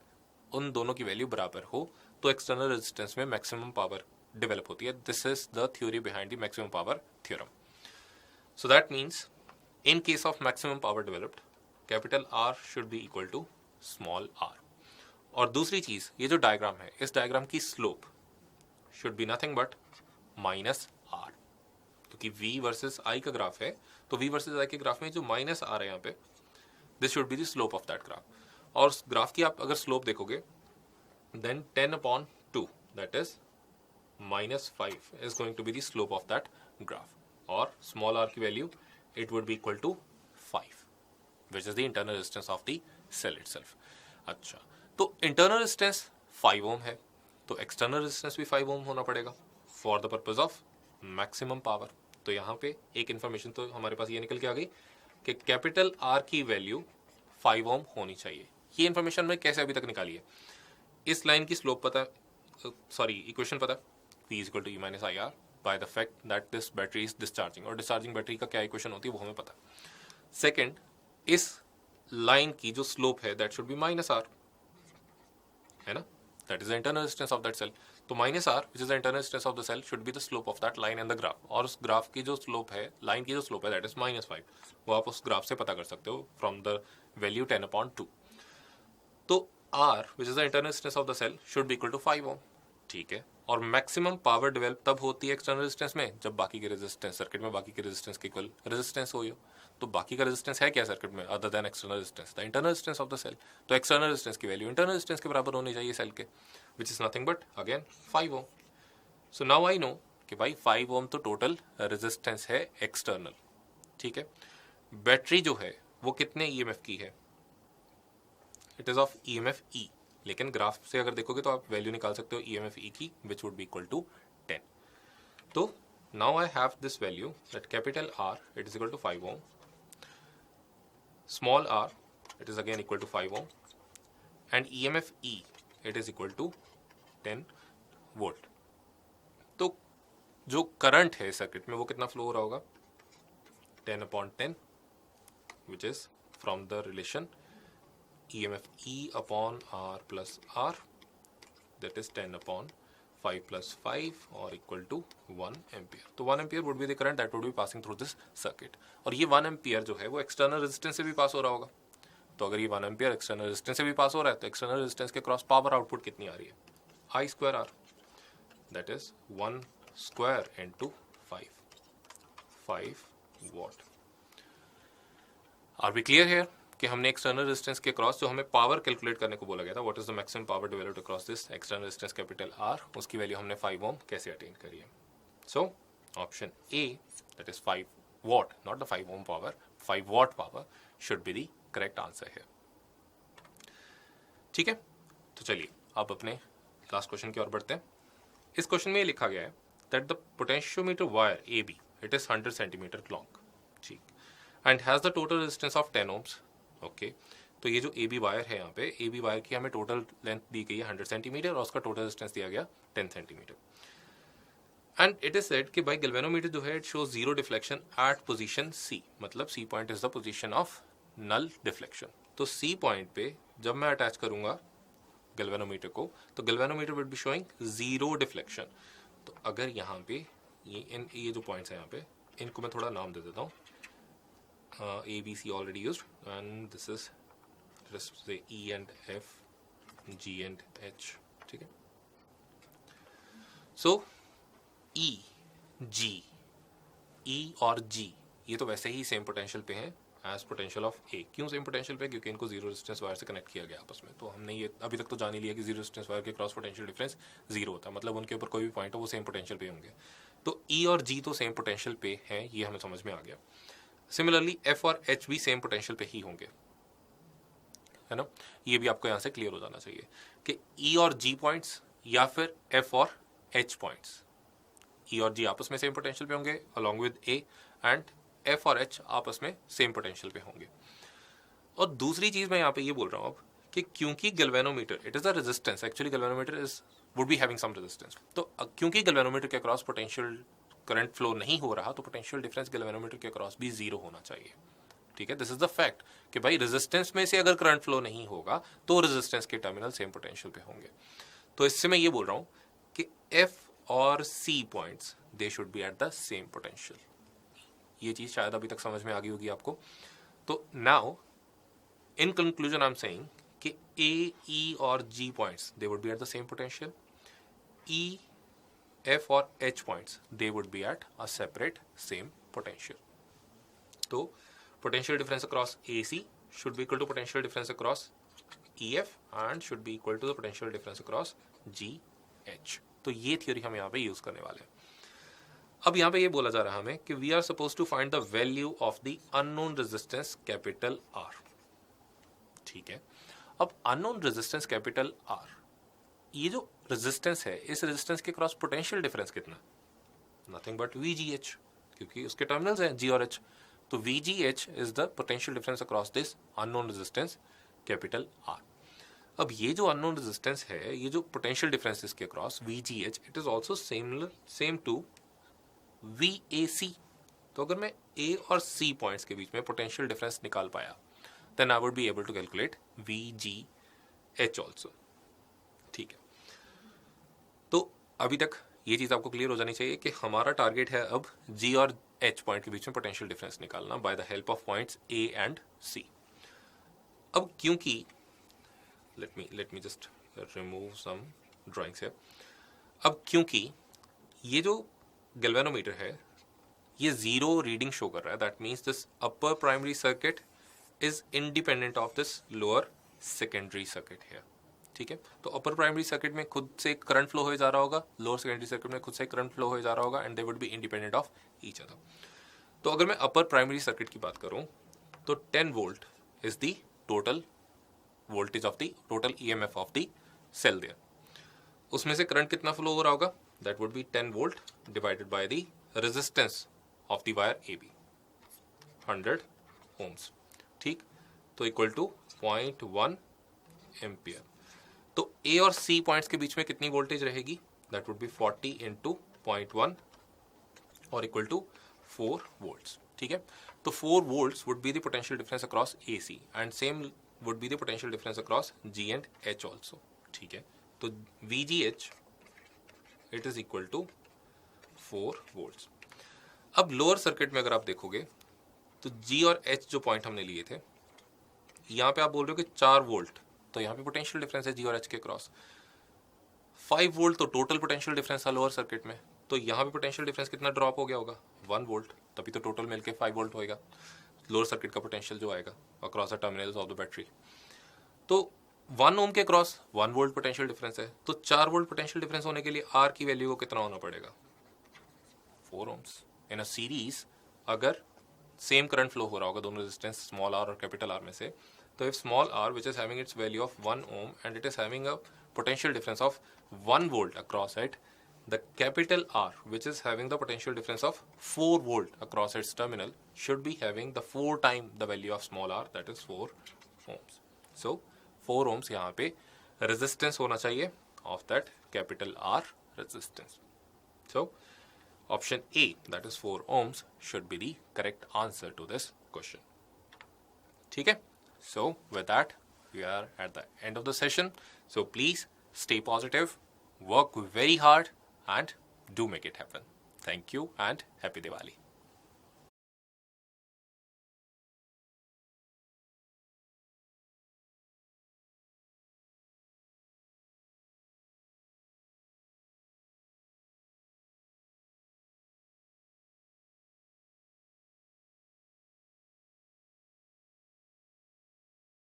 Speaker 1: उन दोनों की वैल्यू बराबर हो, तो एक्सटर्नल रेजिस्टेंस में मैक्सिमम पावर डेवलप होती है। This is the theory behind the maximum power theorem. So that means in case of maximum power developed, capital R should be equal to small r। और दूसरी चीज, ये जो diagram है, इस डायग्राम की slope should be nothing but minus r, क्योंकि V versus I का ग्राफ है, तो V वर्सेस I के ग्राफ में जो माइनस r है यहाँ पे, this should be the slope of that graph। और ग्राफ की आप अगर स्लोप देखोगे, then 10/2, that is -5 is going to be the slope of that graph। और स्मॉल r की value it would be equal to 5 which is the internal resistance of the cell itself. अच्छा, तो internal resistance 5 ओम है, तो external resistance भी 5 ओम होना पड़ेगा for the purpose of maximum power. तो यहाँ पे एक इन्फॉर्मेशन तो हमारे पास ये निकल के आ गई कि कैपिटल R की वैल्यू 5 ओम होनी चाहिए। ये इन्फॉर्मेशन मैंने कैसे अभी तक निकाली है, इस लाइन की स्लोप पता, सॉरी इक्वेशन पता, V is equal to E minus I R by the fact that this battery is discharging, और डिस्चार्जिंग बैटरी का क्या इक्वेशन होती है वो हमें पता। सेकेंड, इस लाइन की जो स्लोप है that should be minus R, है ना, that is the internal resistance of that cell. तो minus R which is the internal resistance of the cell should be the slope of that line in the graph, और उस graph की जो slope है, line की जो slope है that is -5, वो आप उस ग्राफ से पता कर सकते हो फ्रॉम द वैल्यू 10/2। तो R which is the internal resistance of the cell should be equal to 5 ohm, ठीक है। और मैक्सिमम पावर डेवलप तब होती है एक्सटर्नल रेजिस्टेंस में जब बाकी के रेजिस्टेंस सर्किट में बाकी के रेजिस्टेंस के इक्वल रेजिस्टेंस हो। तो बाकी का रेजिस्टेंस है क्या सर्किट में other than external resistance, the internal resistance of the cell. तो एक्सटर्नल रेजिस्टेंस की वैल्यू इंटरनल रेजिस्टेंस के बराबर होनी चाहिए सेल के, which is nothing but again 5 ohm. So now I know कि भाई 5 ओम तो टोटल रेजिस्टेंस है एक्सटर्नल, ठीक है। बैटरी जो है वो कितने ईएमएफ की है, इट इज ऑफ ईएमएफ ई, लेकिन ग्राफ से अगर देखोगे तो आप वैल्यू निकाल सकते हो ईएमएफ ई की, which would be equal to 10। तो now I have this value that capital R it is equal to 5 ohm, small r it is again equal to 5 ohm, and EMF E it is equal to 10 volt। तो जो current है circuit में वो कितना flow हो रहा होगा, 10/10, which is from the relation EMF E upon R plus R, that is 10/5 plus 5 or equal to 1 ampere। तो 1 ampere would be the current that would be passing through this circuit, और ये 1 ampere जो है वो external resistance से भी पास हो रहा होगा। तो अगर ये 1 एम्पियर एक्सटर्नल रेजिस्टेंस से भी पास हो रहा है तो एक्सटर्नल रेजिस्टेंस के क्रॉस पावर आउटपुट कितनी आ रही है, I square R, that is 1 square into 5 watt. Are we clear here कि हमने एक्सटर्नल रेजिस्टेंस के क्रॉस जो हमें पावर कैलकुलेट करने को बोला गया था, what is the maximum power developed across this external resistance capital R, उसकी वैल्यू हमने 5 ओम कैसे अटेन करी है। So option A that is 5 watt, not the 5 ohm power, 5 watt power should be the correct answer है, ठीक है। तो चलिए अब अपने लास्ट क्वेश्चन की ओर बढ़ते हैं। इस क्वेश्चन में ये लिखा गया है that the potentiometer wire A B it is 100 centimetre long, ठीक, and has the total resistance of 10 ohms, okay. तो ये जो ए बी वायर है, यहाँ पे ए बी वायर की हमें टोटल लेंथ दी गई है 100 सेंटीमीटर और उसका टोटल रेजिस्टेंस दिया गया 10 centimetre. And it is said कि भाई गैल्वेनोमीटर जो है it shows zero deflection at position C, मतलब C point is the position of null deflection. तो सी पॉइंट पे जब मैं अटैच करूंगा गैल्वेनोमीटर को तो galvanometer will be showing zero deflection. तो अगर यहाँ पे ये जो पॉइंट्स हैं यहाँ पे, इनको मैं थोड़ा नाम दे देता हूँ, A B C already used and this is just say E and F, G and H, ठीक है। सो ई जी, ई और जी ये तो वैसे ही सेम पोटेंशियल पे हैं एज पोटेंशियल ऑफ ए। क्यों सेम पोटेंशियल पे, क्योंकि इनको जीरो रेजिस्टेंस वायर से कनेक्ट किया गया आपस में। तो हमने ये अभी तक तो जान ही लिया कि जीरो रेजिस्टेंस वायर के क्रॉस पोटेंशियल डिफरेंस जीरो होता है, मतलब उनके ऊपर कोई भी पॉइंट हो वो सेम पोटेंशियल पे होंगे। तो ई और जी तो सेम पोटेंशियल पे हैं, ये हमें समझ में आ गया। सिमिलरली एफ और एच भी सेम पोटेंशियल पे ही होंगे, है ना। ये भी आपको यहाँ से क्लियर हो जाना चाहिए कि ई और जी पॉइंट्स या फिर एफ और एच पॉइंट्स, ई और जी आपस में सेम पोटेंशियल पे होंगे along with A, and F और एच आपस में सेम पोटेंशियल पे होंगे। और दूसरी चीज मैं यहाँ पे ये बोल रहा हूँ अब कि क्योंकि galvanometer it is a resistance, actually galvanometer is would be having some resistance, तो क्योंकि गैल्वेनोमीटर के अक्रॉस पोटेंशियल करंट फ्लो नहीं हो रहा तो पोटेंशियल डिफरेंस गैल्वेनोमीटर के अक्रॉस भी जीरो होना चाहिए, ठीक है। दिस इज द फैक्ट कि भाई रेजिस्टेंस में से अगर करंट फ्लो नहीं होगा तो रेजिस्टेंस के टर्मिनल सेम पोटेंशियल पे होंगे। तो इससे मैं ये बोल रहा हूँ कि एफ और C points they should be at the same potential. ये चीज शायद अभी तक समझ में आ गई होगी आपको। तो now in conclusion I am saying कि ए, ई और G points they would be at the same potential, E, F और H points they would be at a separate same potential. तो potential difference across A C should be equal to potential difference across E F and should be equal to the potential difference across G H. तो ये theory हम यहाँ पे use करने वाले हैं। अब यहाँ पे ये बोला जा रहा है हमें कि we are suppose to find the value of the unknown resistance capital R, ठीक है। अब अननोन रेजिस्टेंस कैपिटल आर, ये जो रेजिस्टेंस है इस रेजिस्टेंस के क्रॉस पोटेंशियल डिफरेंस कितना, nothing but we ji H, क्योंकि उसके टर्मिनल्स हैं जी और एच। तो VGH is the potential difference across this unknown resistance capital R. अब ये जो अननोन रेजिस्टेंस है, ये जो पोटेंशियल डिफरेंस इसके across VGH, it is also same to VAC. तो अगर मैं A और C पॉइंट्स के बीच में पोटेंशियल डिफरेंस निकाल पाया, then I would be able to calculate VGH also. ठीक है, तो अभी तक ये चीज़ आपको क्लियर हो जानी चाहिए कि हमारा टारगेट है अब G और H पॉइंट के बीच में पोटेंशियल डिफरेंस निकालना by the help of points A and C. अब क्योंकि let me just remove some drawings here. अब क्योंकि ये जो गैल्वेनोमीटर है ये जीरो रीडिंग शो कर रहा है, that means this upper primary circuit is independent of this lower secondary circuit है. ठीक है, तो अपर प्राइमरी सर्किट में खुद से करंट फ्लो हो जा रहा होगा, लोअर सेकेंडरी सर्किट में खुद से करंट फ्लो हो जा रहा होगा, and they would be independent of each other. तो अगर मैं अपर प्राइमरी सर्किट की बात करूं तो 10 volt is the total voltage of the total EMF of the cell there. उसमें से करंट कितना फ्लो हो रहा होगा? That would be 10 volt divided by the resistance of the wire AB, 100 ohms. ठीक, तो equal to 0.1 एम्पियर. तो A और C पॉइंट्स के बीच में कितनी वोल्टेज रहेगी? That would be 40 into 0.1 और equal to 4 volts. ठीक है, तो 4 volts would be the potential difference across AC and same would be the potential difference across G and H also. ठीक है, तो VGH it is equal to 4 volts. अब lower circuit में अगर आप देखोगे तो G और H जो पॉइंट हमने लिए थे, यहाँ पे आप बोल रहे हो कि 4 वोल्ट, तो यहाँ पे पोटेंशियल डिफरेंस है G और H के क्रॉस. 5 वोल्ट तो टोटल पोटेंशियल डिफरेंस है लोअर सर्किट में, तो यहाँ पे पोटेंशियल डिफरेंस कितना ड्रॉप हो गया होगा? 1 वोल्ट, तभी तो टोटल मिलके 5 वोल्ट होएगा लोअर सर्किट का पोटेंशियल जो आएगा across the terminals of the battery. तो 1 ओम के क्रॉस 1 वोल्ट पोटेंशियल डिफरेंस है, तो 4 वोल्ट पोटेंशियल डिफरेंस होने के लिए R की वैल्यू को कितना होना पड़ेगा? 4 ओम्स. इन अ सीरीज अगर सेम करंट फ्लो हो रहा होगा दोनों रेजिस्टेंस स्मॉल r और कैपिटल R में से, तो if small r which is having its value of 1 ohm and it is having a potential difference of 1 volt across it, the capital R which is having the potential difference of 4 volt across its terminal should be having the 4 time the value of small r, that is 4 ohms. So 4 ohms यहाँ पे resistance होना चाहिए of that capital R resistance. So option A, that is 4 ohms, should be the correct answer to this question. ठीक है, so with that we are at the end of the session. So please stay positive, work very hard and do make it happen. Thank you and happy Diwali.